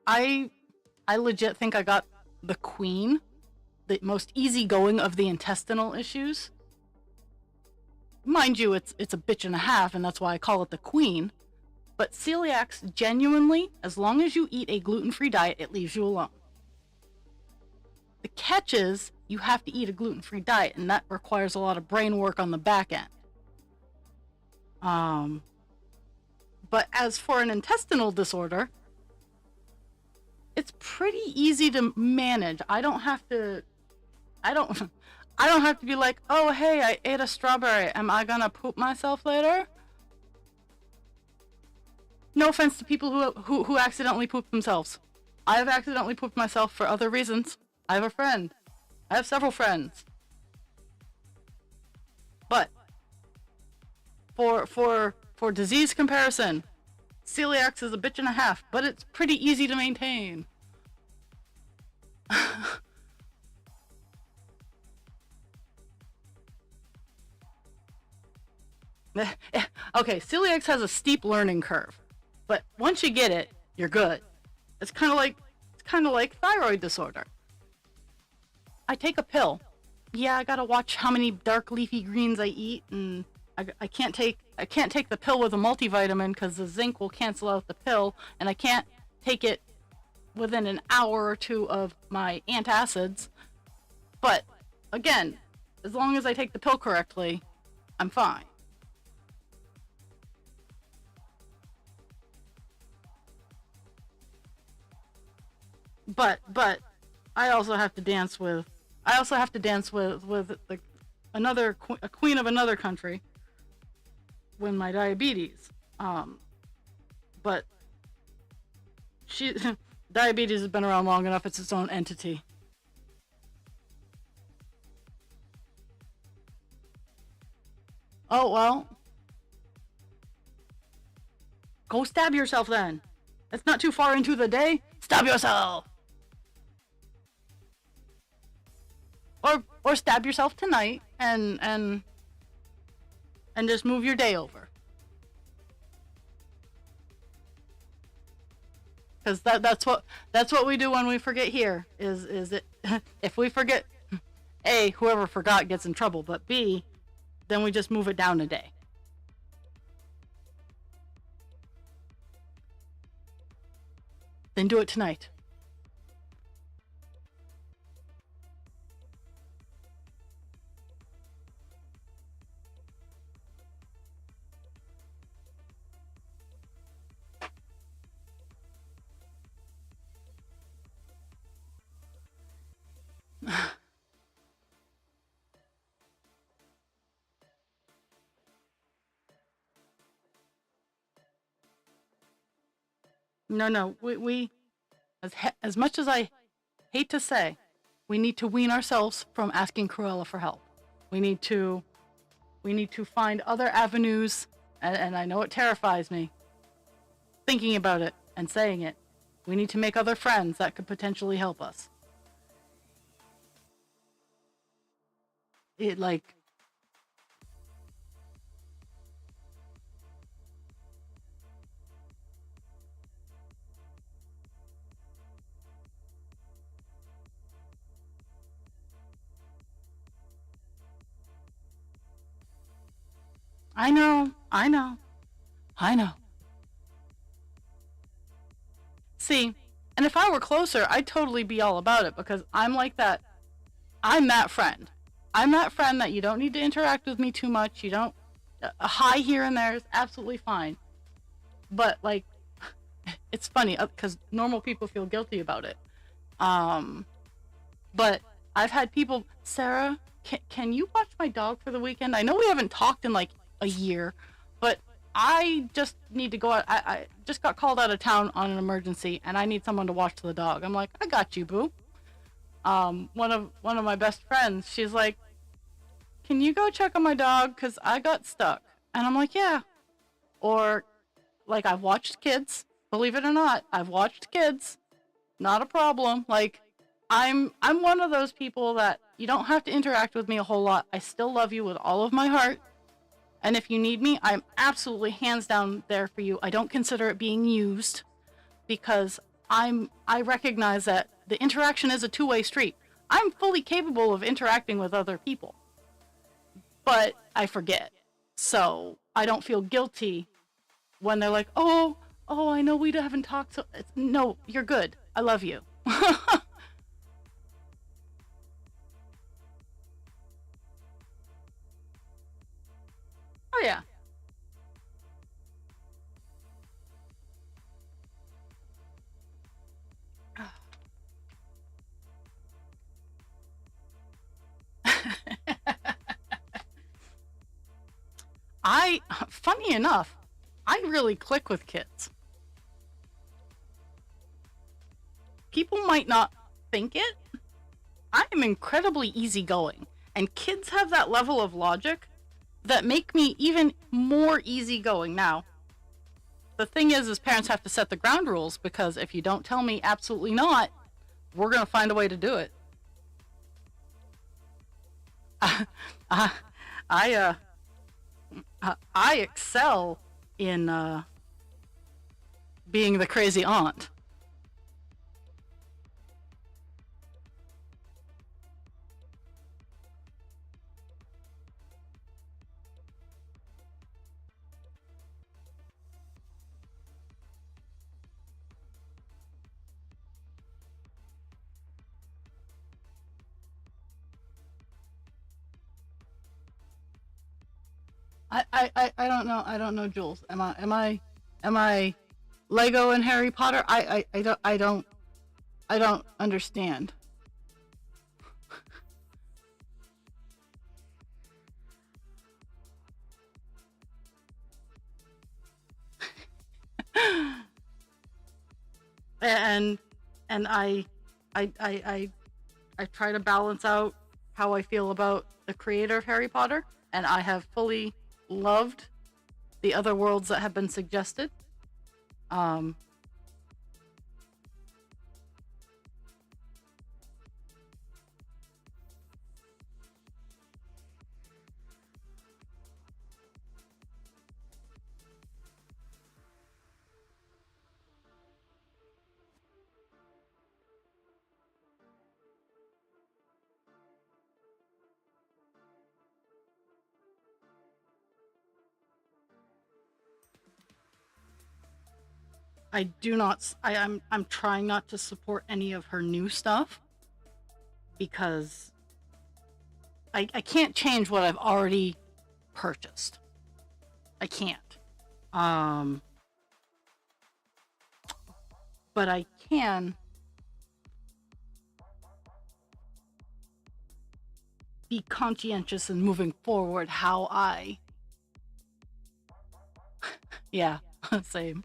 [SPEAKER 1] I legit think I got the queen, the most easygoing of the intestinal issues. Mind you, it's a bitch and a half, and that's why I call it the queen. But celiacs, genuinely, as long as you eat a gluten-free diet, it leaves you alone. The catch is you have to eat a gluten-free diet, and that requires a lot of brain work on the back end. But as for an intestinal disorder, it's pretty easy to manage. I don't have to be like, oh hey, I ate a strawberry. Am I gonna poop myself later? No offense to people who accidentally poop themselves. I have accidentally pooped myself for other reasons. I have a friend. I have several friends. But for disease comparison, celiac is a bitch and a half, but it's pretty easy to maintain. Okay, celiac has a steep learning curve, but once you get it, you're good. It's kind of like thyroid disorder. I take a pill. Yeah, I gotta watch how many dark leafy greens I eat, and I can't take the pill with a multivitamin because the zinc will cancel out the pill, and I can't take it within an hour or two of my antacids. But again, as long as I take the pill correctly, I'm fine. but I also have to dance with a queen of another country with my diabetes. Um, but she diabetes has been around long enough; it's its own entity. Oh well, go stab yourself then. It's not too far into the day. Stab yourself, or stab yourself tonight and just move your day over. Because that's what we do when we forget here. Is it if we forget, A, whoever forgot gets in trouble, but B, then we just move it down a day. Then do it tonight. No, no, we as much as I hate to say, we need to wean ourselves from asking Cruella for help. We need to we need to find other avenues, and I know it terrifies me thinking about it and saying it. We need to make other friends that could potentially help us. It like I know, I know, I know. See, and if I were closer, I'd totally be all about it because I'm like that. I'm that friend. I'm that friend that you don't need to interact with me too much. You don't. A hi here and there is absolutely fine. But like, it's funny because normal people feel guilty about it. Um, but I've had people, Sarah, can you watch my dog for the weekend? I know we haven't talked in like a year, but I just need to go out. I just got called out of town on an emergency, and I need someone to watch the dog. I'm like, I got you, boo. One of my best friends, she's like, can you go check on my dog? Cause I got stuck. And I'm like, yeah. Or like I've watched kids, believe it or not, I've watched kids. Not a problem. Like I'm one of those people that you don't have to interact with me a whole lot. I still love you with all of my heart. And if you need me, I'm absolutely hands down there for you. I don't consider it being used because I recognize that the interaction is a two-way street. I'm fully capable of interacting with other people, but I forget. So I don't feel guilty when they're like, "Oh, I know we haven't talked." So no, you're good. I love you. Oh yeah. Funny enough, I really click with kids. People might not think it. I am incredibly easygoing, and kids have that level of logic that make me even more easygoing. Now, the thing is parents have to set the ground rules because if you don't tell me absolutely not, we're gonna find a way to do it. I, I, uh, I excel in being the crazy aunt. I don't know. I don't know, Jules. Am I Lego and Harry Potter? I don't I don't understand. and and I try to balance out how I feel about the creator of Harry Potter, and I have fully loved the other worlds that have been suggested. Um, I do not. I'm trying not to support any of her new stuff because I can't change what I've already purchased. I can't. Um, but I can be conscientious in moving forward how I. Yeah, same.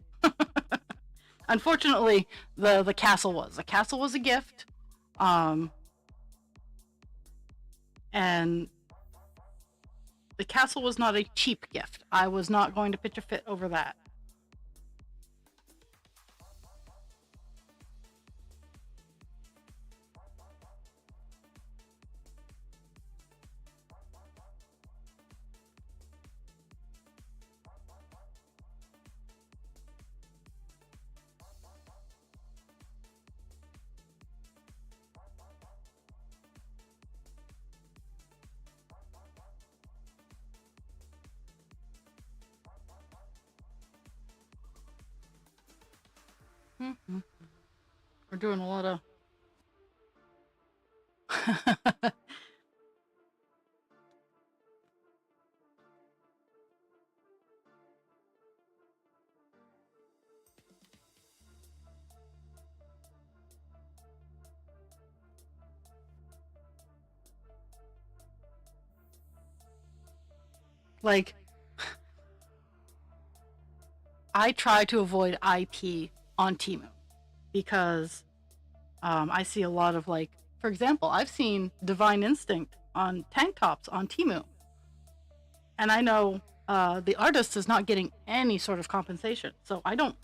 [SPEAKER 1] Unfortunately, the castle was a gift, um, and the castle was not a cheap gift. I was not going to pitch a fit over that. Mm-hmm. We're doing a lot of. Like, I try to avoid IP on Temu because I see a lot of, like, for example, I've seen Divine Instinct on tank tops on Temu, and I know the artist is not getting any sort of compensation, so I don't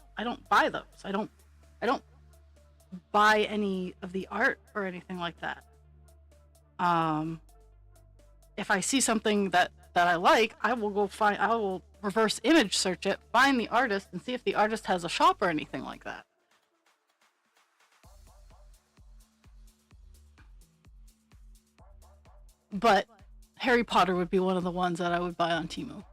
[SPEAKER 1] buy those. I don't buy any of the art or anything like that. Um, if I see something that I like, I will reverse image search it, find the artist, and see if the artist has a shop or anything like that. But Harry Potter would be one of the ones that I would buy on Temu.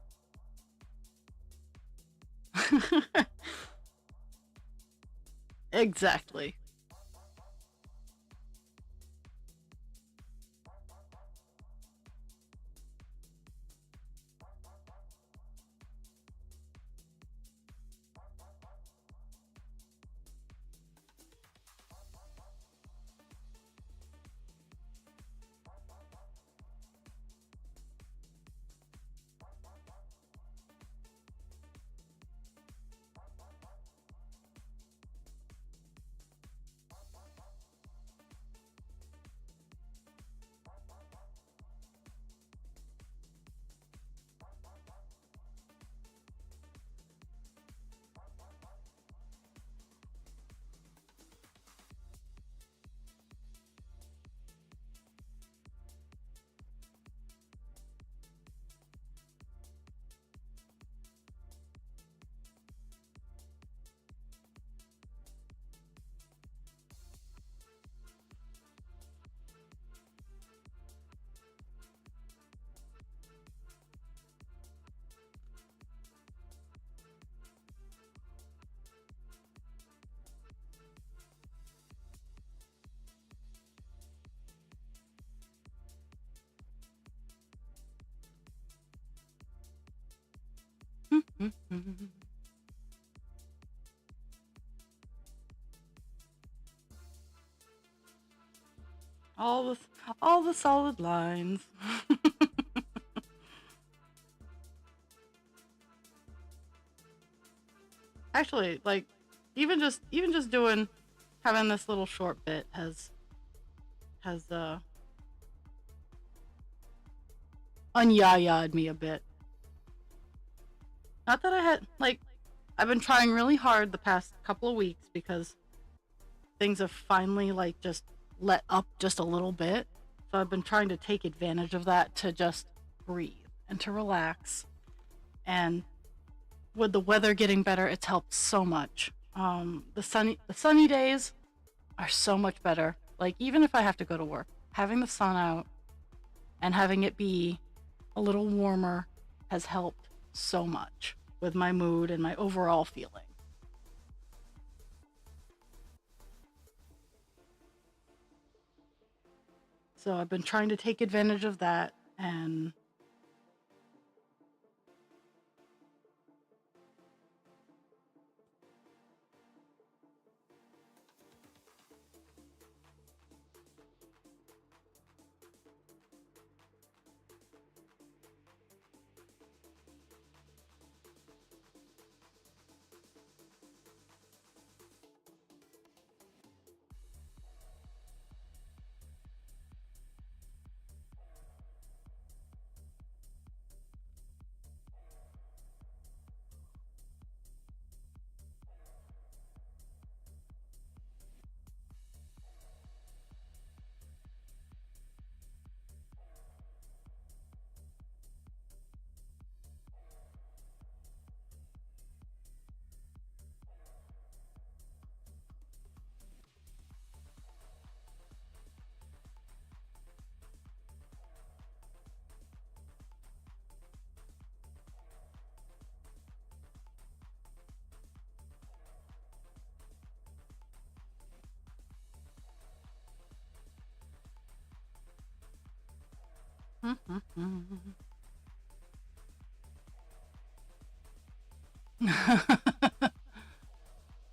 [SPEAKER 1] Exactly. All the all the solid lines. Actually, like even just doing having this little short bit has unyaya'd me a bit. Not that I had like I've been trying really hard the past couple of weeks because things have finally like just let up just a little bit. So I've been trying to take advantage of that to just breathe and to relax. And with the weather getting better, it's helped so much. The sunny days are so much better. Like even if I have to go to work, having the sun out and having it be a little warmer has helped so much with my mood and my overall feeling. So I've been trying to take advantage of that and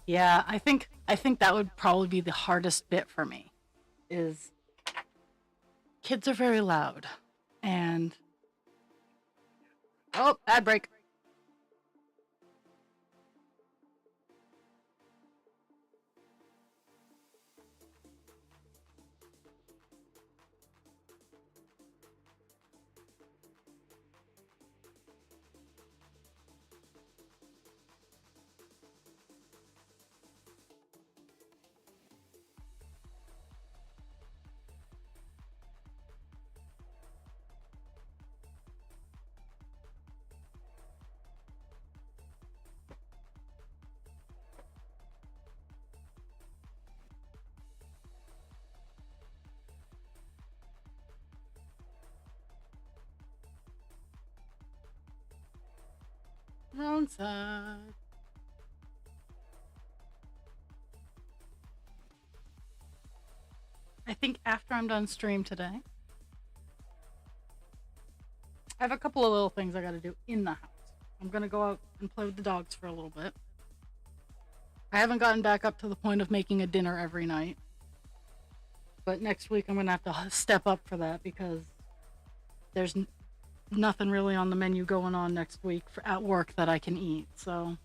[SPEAKER 1] yeah, I think that would probably be the hardest bit for me is kids are very loud and oh, ad break. Wrong side. I think after I'm done stream today, I have a couple of little things I got to do in the house. I'm gonna go out and play with the dogs for a little bit. I haven't gotten back up to the point of making a dinner every night, but next week I'm gonna have to step up for that because there's nothing really on the menu going on next week at work that I can eat. So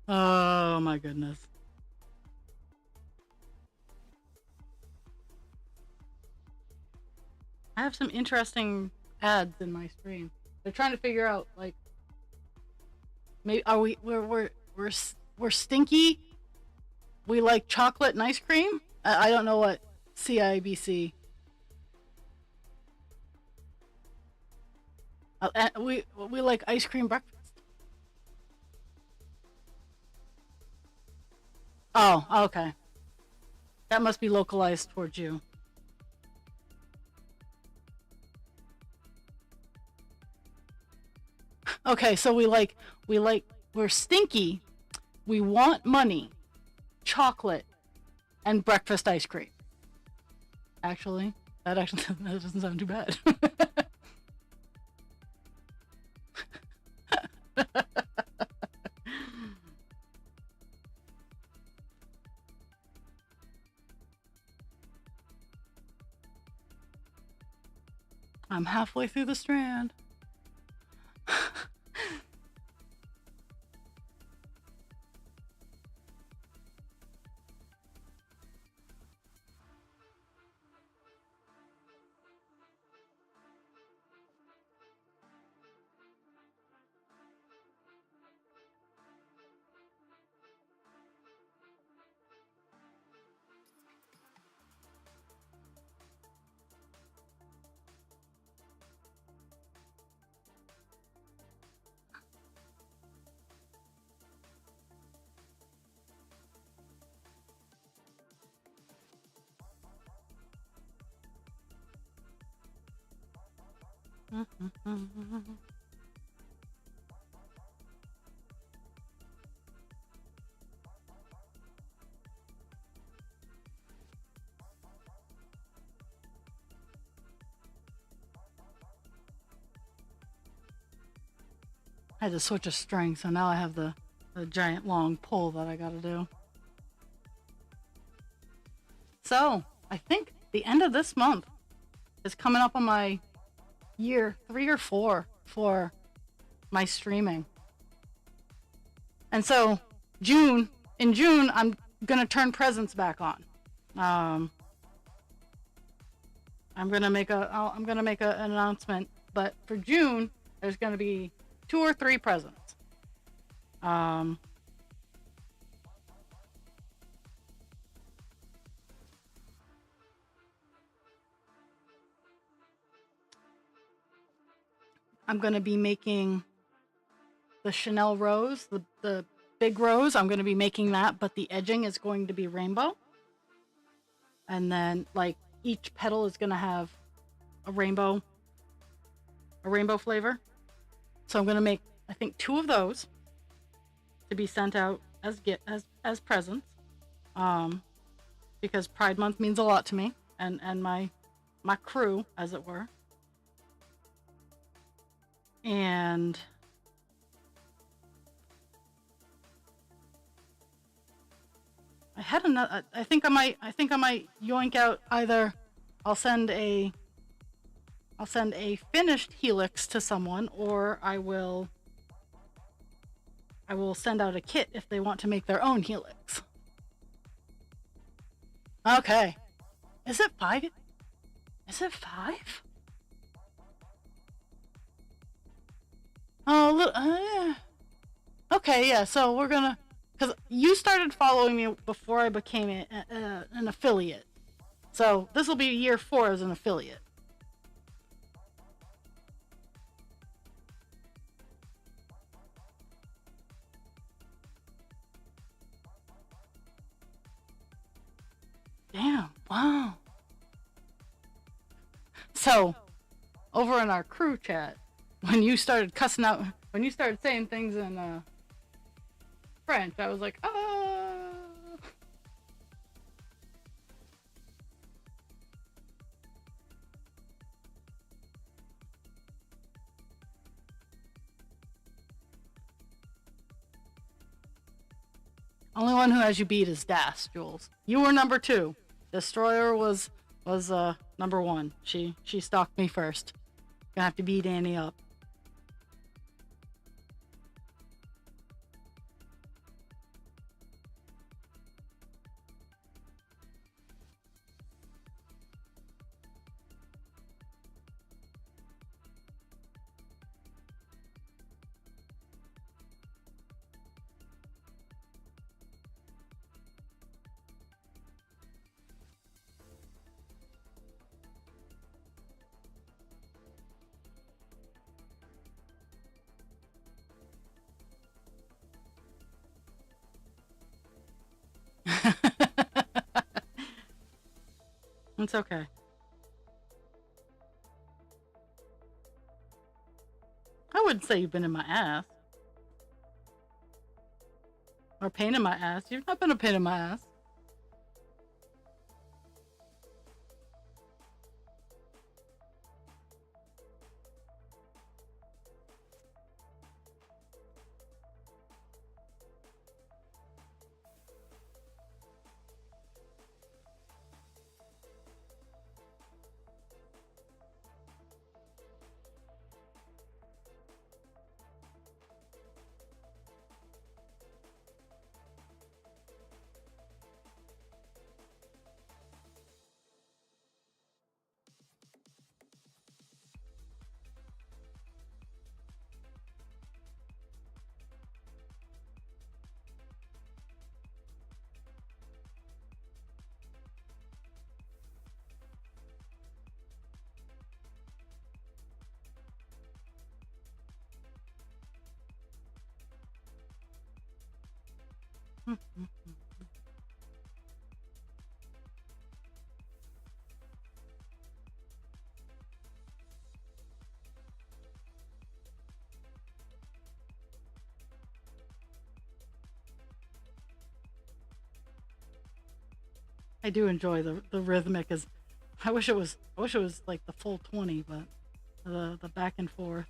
[SPEAKER 1] oh my goodness. I have some interesting ads in my stream. They're trying to figure out like maybe are we're stinky. We like chocolate and ice cream. I don't know what CIBC. We like ice cream breakfast. Oh, okay. That must be localized towards you. Okay, so we're stinky. We want money, chocolate, and breakfast ice cream. Actually. That actually that doesn't sound too bad. I'm halfway through the strand. I had to switch a string, so now I have the giant long pull that I gotta do. So, I think the end of this month is coming up on my year 3 or 4 for my streaming. And so, in June, I'm gonna turn presents back on. I'm gonna make an announcement, but for June, there's gonna be 2 or 3 presents. I'm going to be making the Chanel rose, the big rose. I'm going to be making that, but the edging is going to be rainbow. And then like each petal is going to have a rainbow flavor. So I'm going to make, I think, 2 of those to be sent out as presents. Because Pride Month means a lot to me and my crew, as it were. And I had another. I think I might yoink out either. I'll send a finished helix to someone, or I will send out a kit if they want to make their own helix. Okay. Is it 5? Is it 5? Oh, okay, yeah. So we're gonna, because you started following me before I became an affiliate. So this will be year 4 as an affiliate. Damn! Wow. So, over in our crew chat, when you started cussing out, when you started saying things in French, I was like, Only one who has you beat is Das, Jules. You were number 2. Destroyer was number 1. She stalked me first. Gonna have to beat Annie up. It's okay. I wouldn't say you've been in my ass. Or pain in my ass. You've not been a pain in my ass. I do enjoy the rhythmic. Is I wish it was like the full 20, but the back and forth.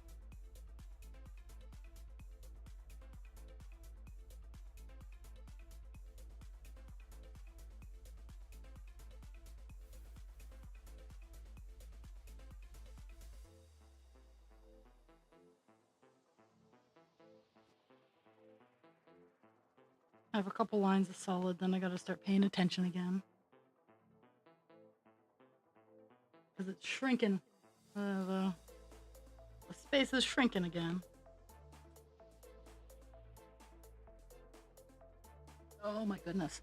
[SPEAKER 1] I have a couple lines of solid, then I got to start paying attention again because it's shrinking. The space is shrinking again. Oh my goodness.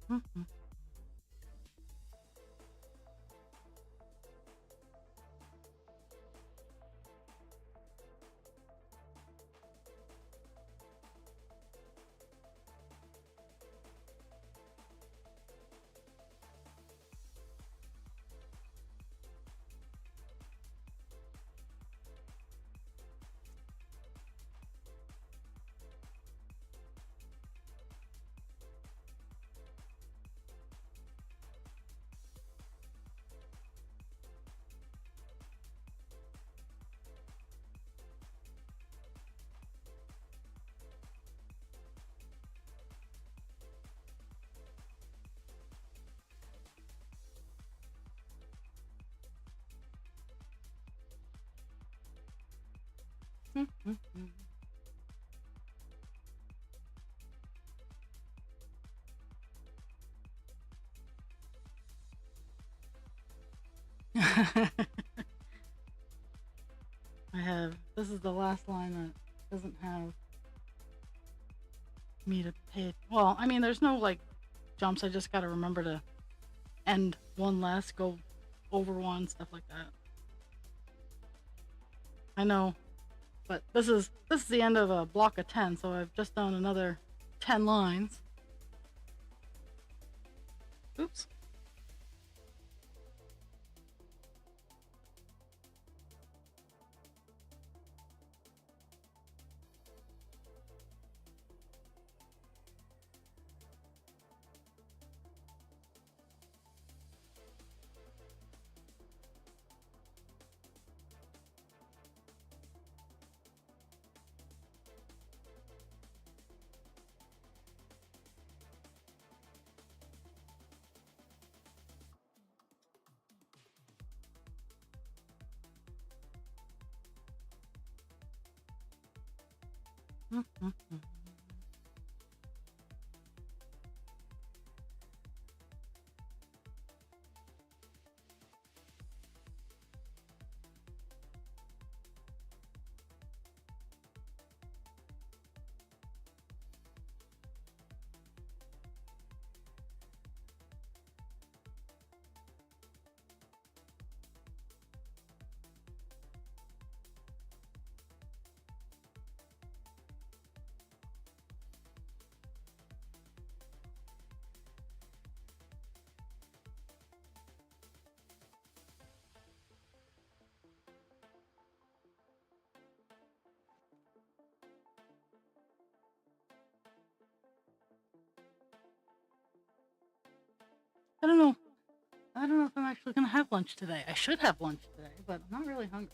[SPEAKER 1] Mhm. Mhm. I have. This is the last line that doesn't have me to pay. Well, I mean, there's no like jumps. I just got to remember to end one less, go over one, stuff like that. I know, but this is the end of a block of 10, so I've just done another 10 lines. Oops. Mhm. I don't know. I don't know if I'm actually gonna have lunch today. I should have lunch today, but I'm not really hungry.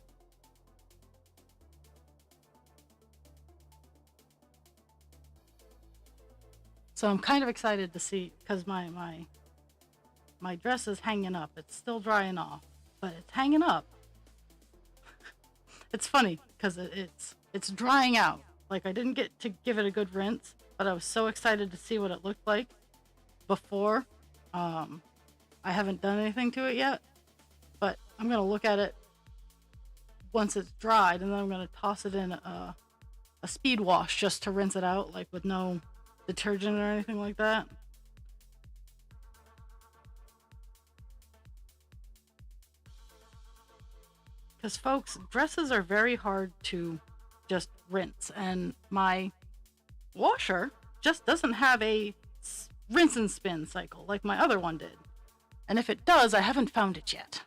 [SPEAKER 1] So I'm kind of excited to see because my dress is hanging up. It's still drying off, but it's hanging up. It's funny because it's drying out. Like I didn't get to give it a good rinse, but I was so excited to see what it looked like before. Um, I haven't done anything to it yet, but I'm gonna look at it once it's dried, and then I'm gonna toss it in a speed wash just to rinse it out, like with no detergent or anything like that. Because folks, dresses are very hard to just rinse, and my washer just doesn't have a rinse and spin cycle like my other one did. And if it does, I haven't found it yet.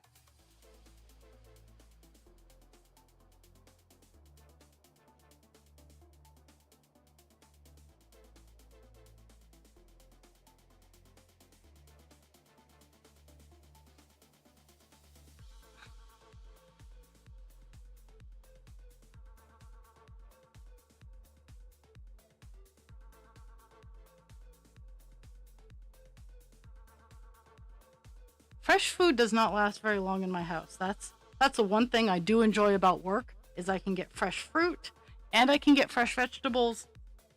[SPEAKER 1] Fresh food does not last very long in my house. That's the one thing I do enjoy about work is I can get fresh fruit and I can get fresh vegetables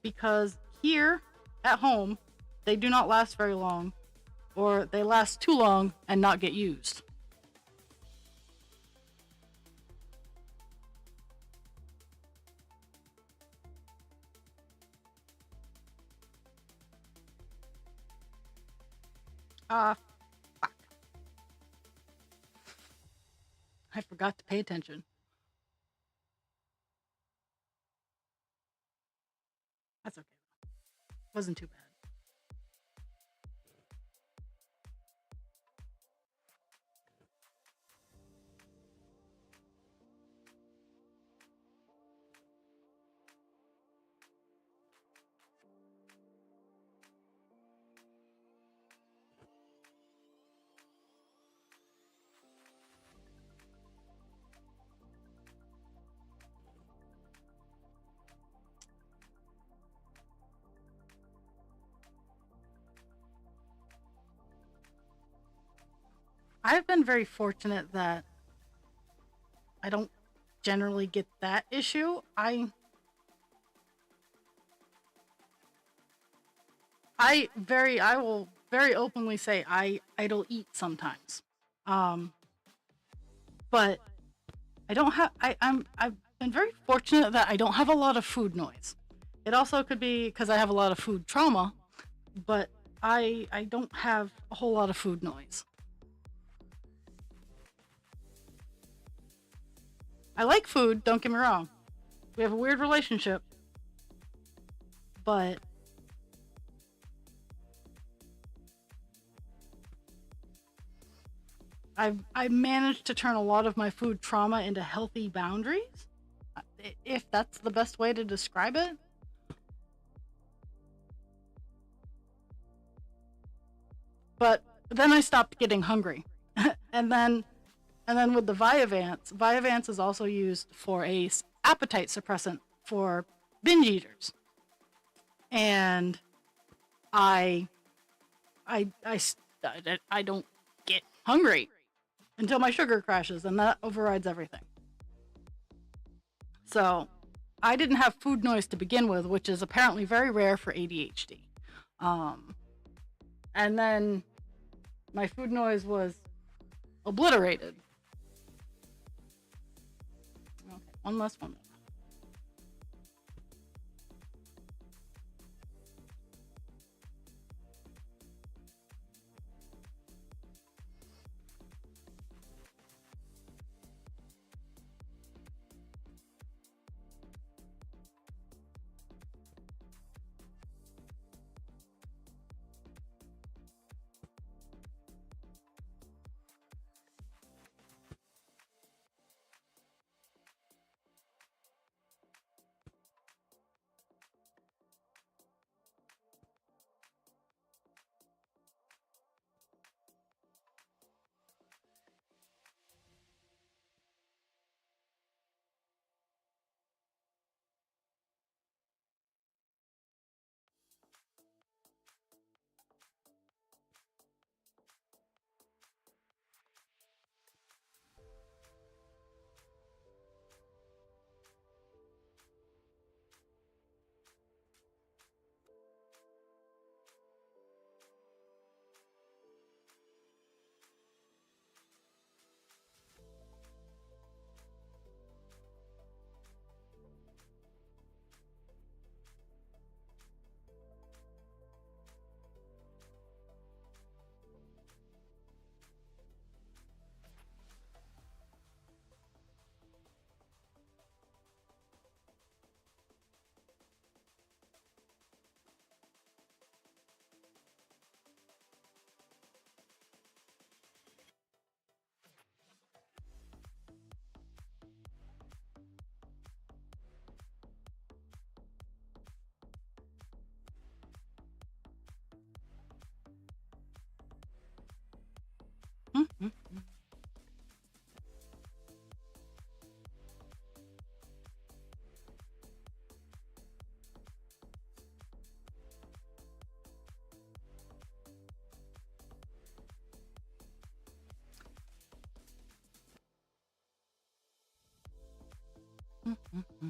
[SPEAKER 1] because here at home they do not last very long or they last too long and not get used. Ah, fuck. I forgot to pay attention. That's okay. Wasn't too bad. I've been very fortunate that I don't generally get that issue. I will very openly say I idle eat sometimes. Um but I don't have I've been very fortunate that I don't have a lot of food noise. It also could be because I have a lot of food trauma, but I don't have a whole lot of food noise. I like food, don't get me wrong. We have a weird relationship, but I've managed to turn a lot of my food trauma into healthy boundaries, if that's the best way to describe it. But then I stopped getting hungry, and then with the Vyvanse is also used for a appetite suppressant for binge eaters, and I I I don't get hungry until my sugar crashes, and that overrides everything. So I didn't have food noise to begin with, which is apparently very rare for ADHD. Um, and then my food noise was obliterated. Okay, one last one. Mm-hmm. Mm-hmm.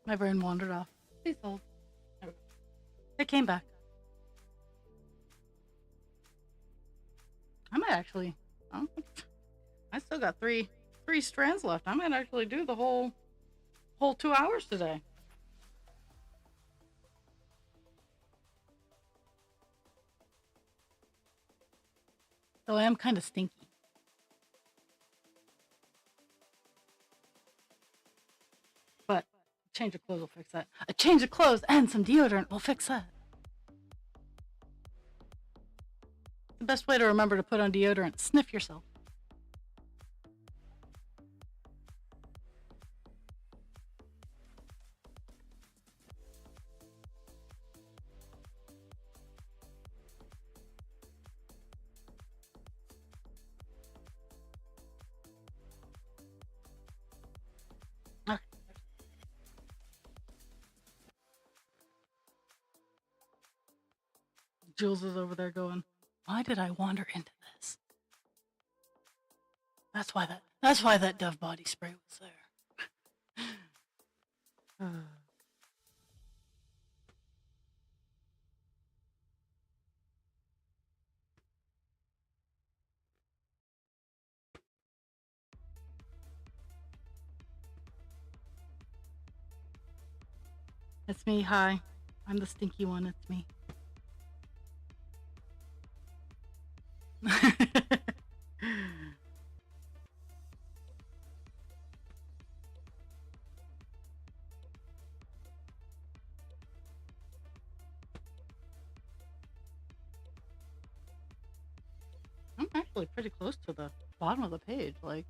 [SPEAKER 1] My brain wandered off. Please hold. It came back. I might actually. Oh, I still got three strands left. I might actually do the whole 2 hours today. Though I am kind of stinky. But a change of clothes will fix that. A change of clothes and some deodorant will fix that. The best way to remember to put on deodorant: sniff yourself. Okay. Jules is over there going, "Why did I wander into this?" That's why that Dove body spray was there. It's me. Hi. I'm the stinky one. It's me. I'm actually pretty close to the bottom of the page. Like,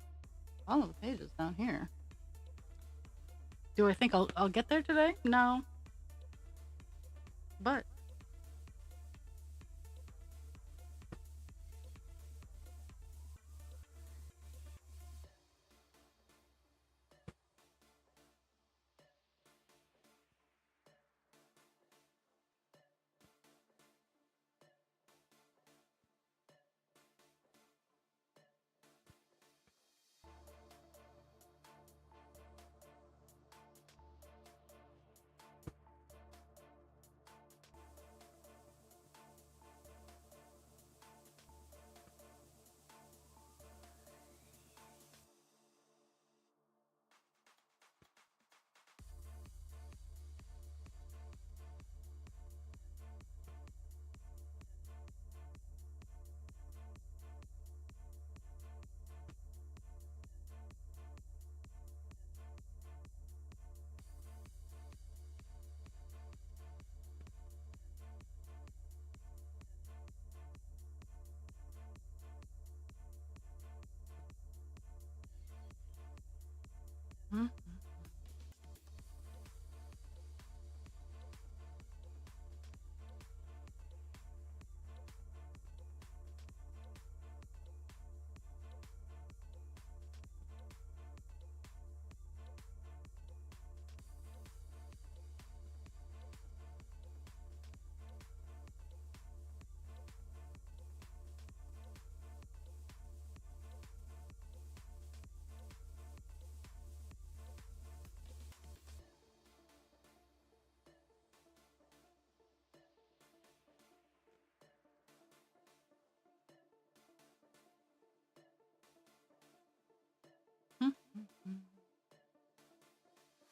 [SPEAKER 1] bottom of the page is down here. Do I think I'll get there today? No. But hmm? Hmm?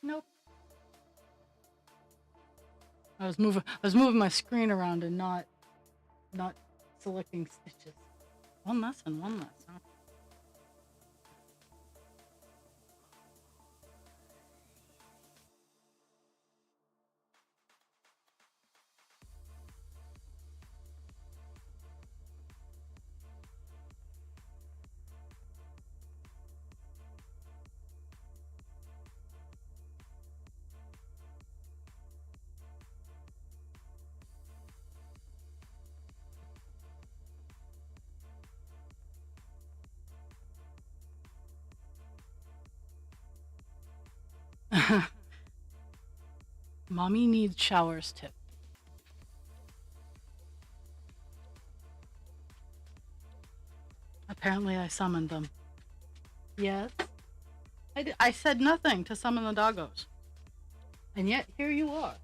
[SPEAKER 1] Nope. I was moving my screen around and not selecting stitches. One less and one less. Huh? Mommy needs showers tip. Apparently I summoned them. Yes. I said nothing to summon the doggos. And yet here you are.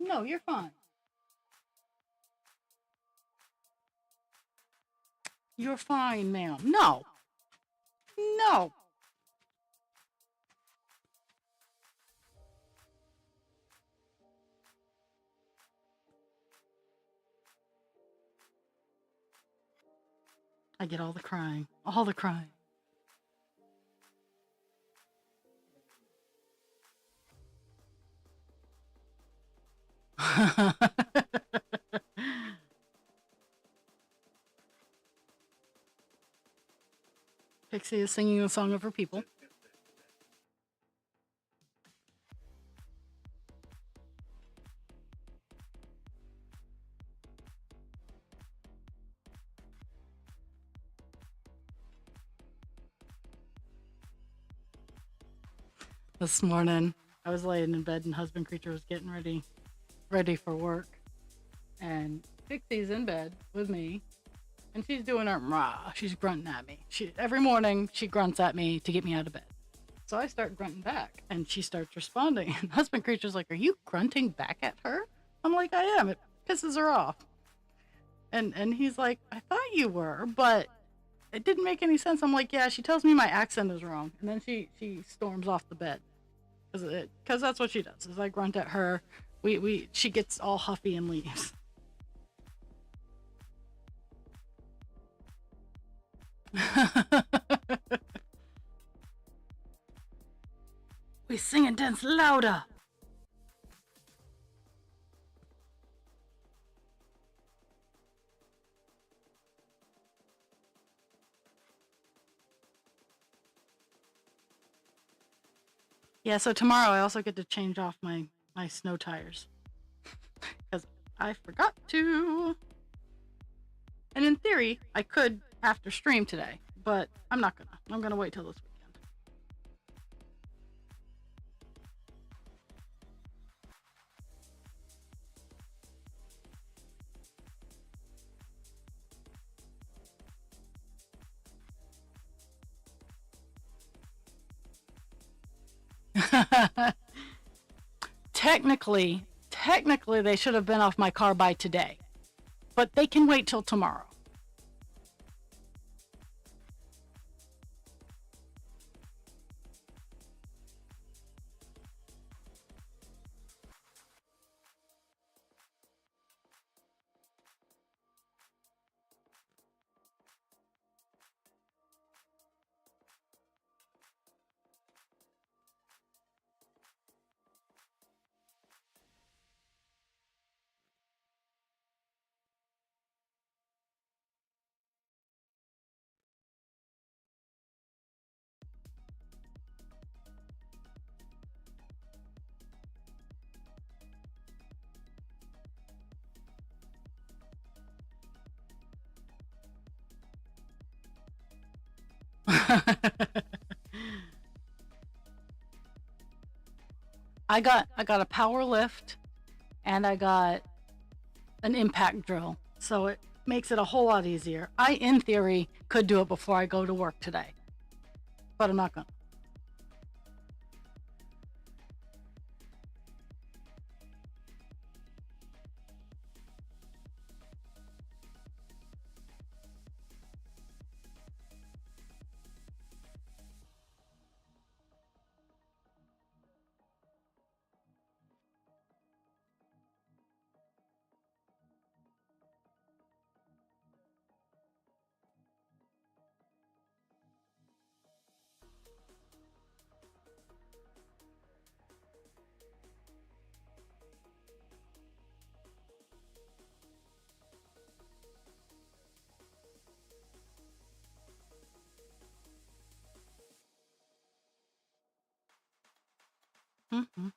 [SPEAKER 1] No, you're fine. You're fine, ma'am. No. No. I get all the crying. All the crying. Pixie is singing a song of her people. This morning, I was laying in bed and husband creature was getting ready for work. And Pixie's in bed with me, and she's doing her rah. She's grunting at me. Every morning she grunts at me to get me out of bed. So I start grunting back, and she starts responding. And husband creature's like, "Are you grunting back at her?" I'm like, "I am. It pisses her off." And he's like, "I thought you were, but it didn't make any sense." I'm like, "Yeah, she tells me my accent is wrong," and then she storms off the bed because that's what she does. Is I grunt at her, she gets all huffy and leaves. We sing and dance louder. Yeah, so tomorrow I also get to change off my snow tires. Because I forgot to. And in theory, I could after stream today, but I'm not gonna. I'm gonna wait till this weekend. Technically, they should have been off my car by today, but they can wait till tomorrow. I got a power lift, and I got an impact drill, so it makes it a whole lot easier. I, in theory, could do it before I go to work today, but I'm not gonna. Mhm.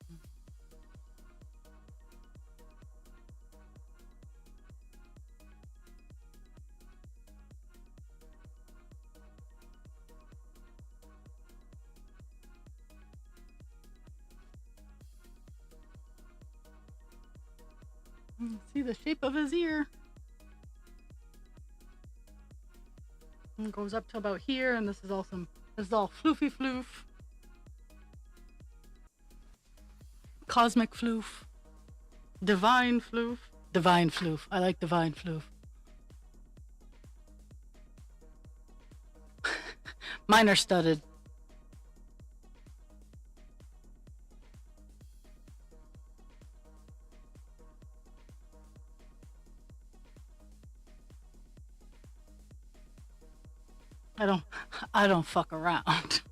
[SPEAKER 1] See the shape of his ear. And it goes up to about here, and this is all floofy floof. Cosmic floof. Divine floof. Divine floof. I like divine floof. Mine are studded. I don't I don't fuck around.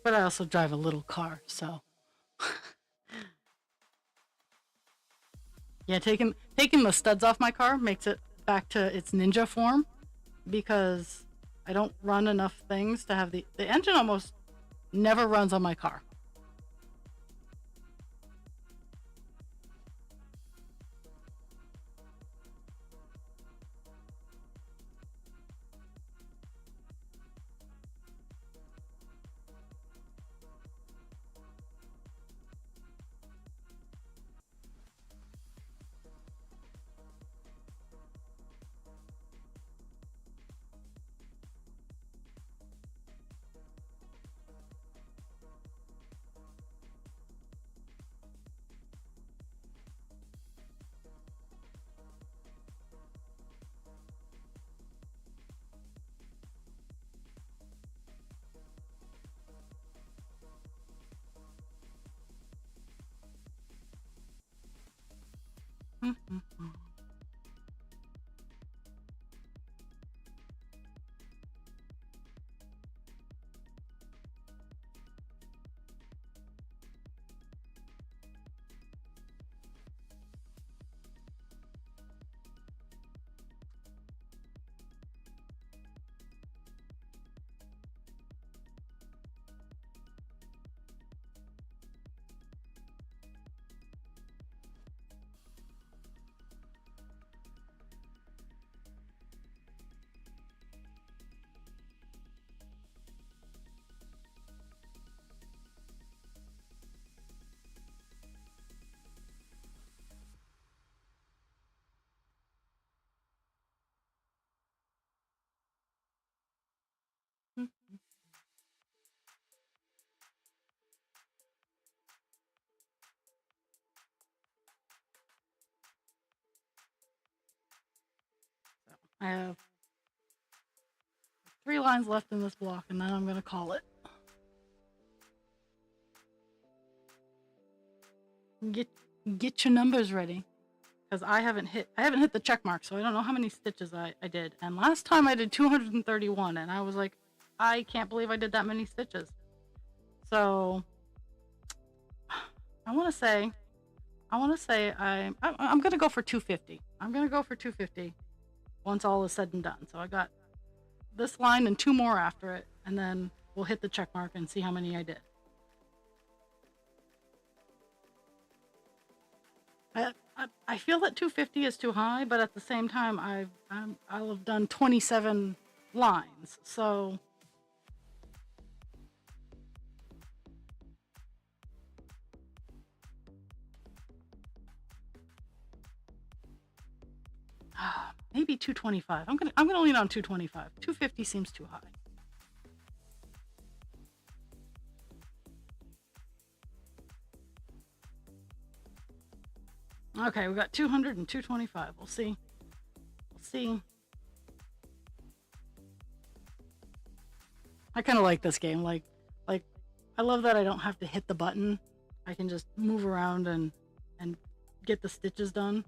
[SPEAKER 1] But I also drive a little car, so yeah, taking the studs off my car makes it back to its ninja form because I don't run enough things to have the engine almost never runs on my car. I have 3 lines left in this block, and then I'm gonna call it. Get get your numbers ready, because I haven't hit the check mark, so I don't know how many stitches I did. And last time I did 231, and I was like, I can't believe I did that many stitches. So I want to say I'm gonna go for 250. I'm gonna go for 250 once all is said and done. So I got this line and 2 more after it, and then we'll hit the check mark and see how many I did. I feel that 250 is too high, but at the same time, I'll have done 27 lines, so maybe 225. I'm gonna lean on 225. 250 seems too high. Okay, we got 200 and 225. We'll see. We'll see. I kind of like this game. Like I I love that I don't have to hit the button. I can just move around and get the stitches done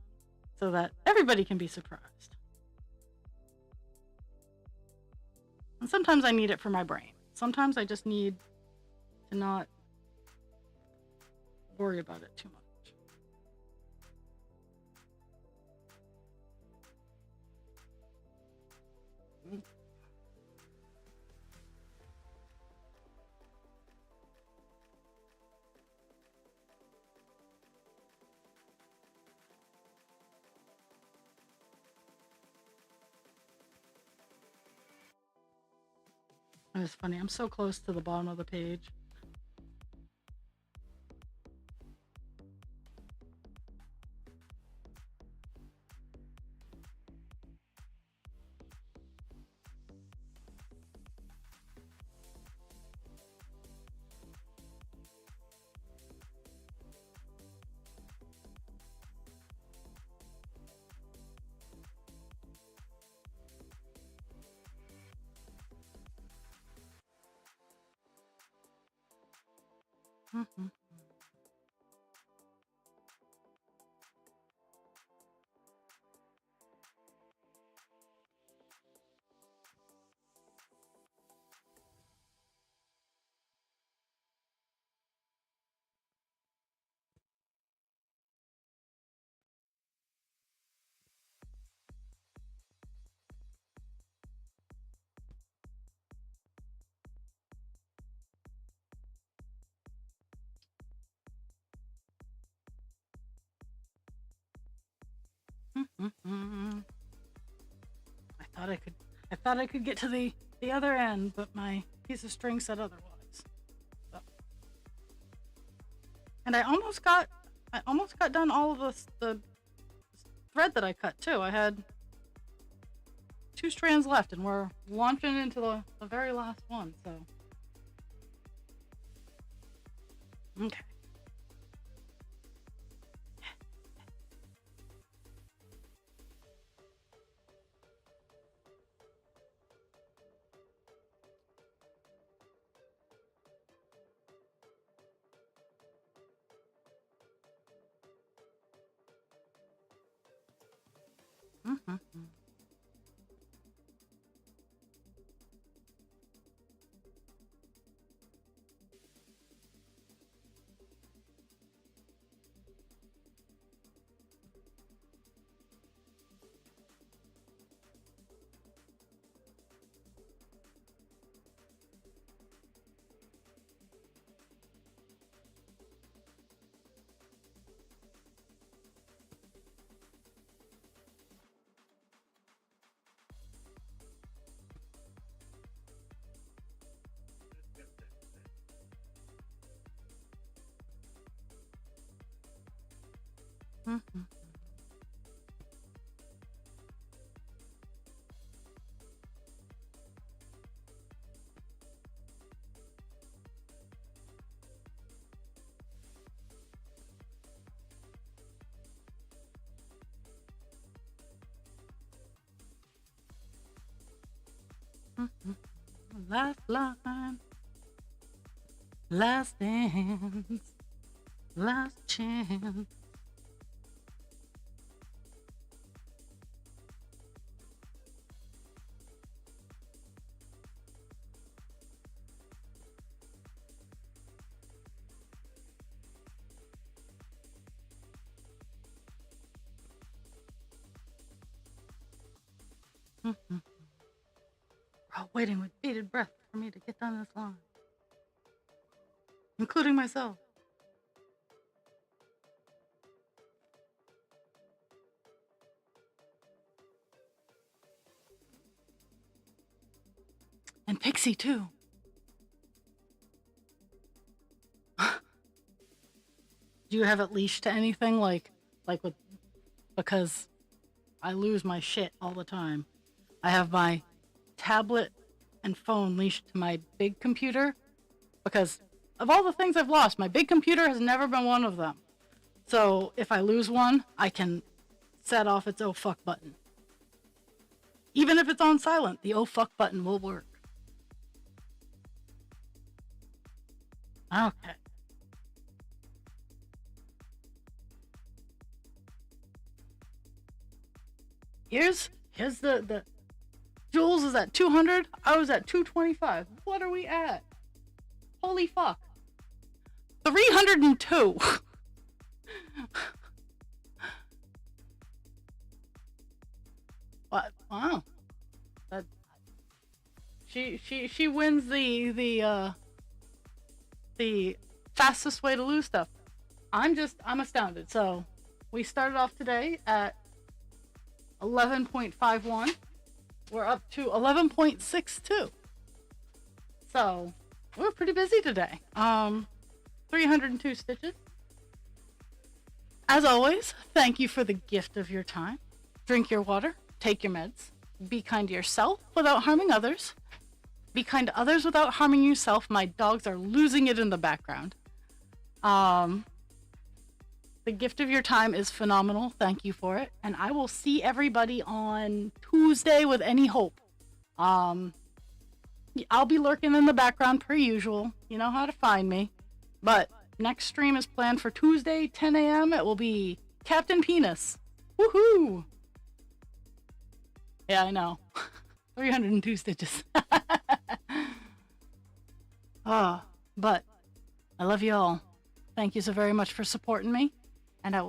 [SPEAKER 1] so that everybody can be surprised. And sometimes I need it for my brain. Sometimes I just need to not worry about it too much. It's funny, I'm so close to the bottom of the page. Mm-hmm. Mm-hmm. I thought I could get to the other end, but my piece of string said otherwise. So. And I almost got done all of the thread that I cut too. I had 2 strands left, and we're launching into the very last one. So, okay. Mm-hmm. Mm-hmm. Mm-hmm. Last line, last dance, last chance. Mm-hmm. We're all waiting with bated breath for me to get down this line, including myself. And Pixie too. Do you have it leashed to anything like with, because I lose my shit all the time. I have my tablet and phone leashed to my big computer because of all the things I've lost, my big computer has never been one of them. So if I lose one, I can set off its oh fuck button. Even if it's on silent, the oh fuck button will work. Okay. Here's the Jules is at 200. I was at 225. What are we at? Holy fuck. 302. What? Wow. That she wins the fastest way to lose stuff. I'm astounded. So we started off today at 11.51. We're up to 11.62. So we're pretty busy today. 302 stitches. As always, thank you for the gift of your time. Drink your water, take your meds, be kind to yourself without harming others. Be kind to others without harming yourself. My dogs are losing it in the background. The gift of your time is phenomenal. Thank you for it. And I will see everybody on Tuesday with any hope. I'll be lurking in the background per usual. You know how to find me. But next stream is planned for Tuesday, 10 a.m. It will be Captain Penis. Woohoo! Yeah, I know. 302 stitches. But I love you all. Thank you so very much for supporting me. And I will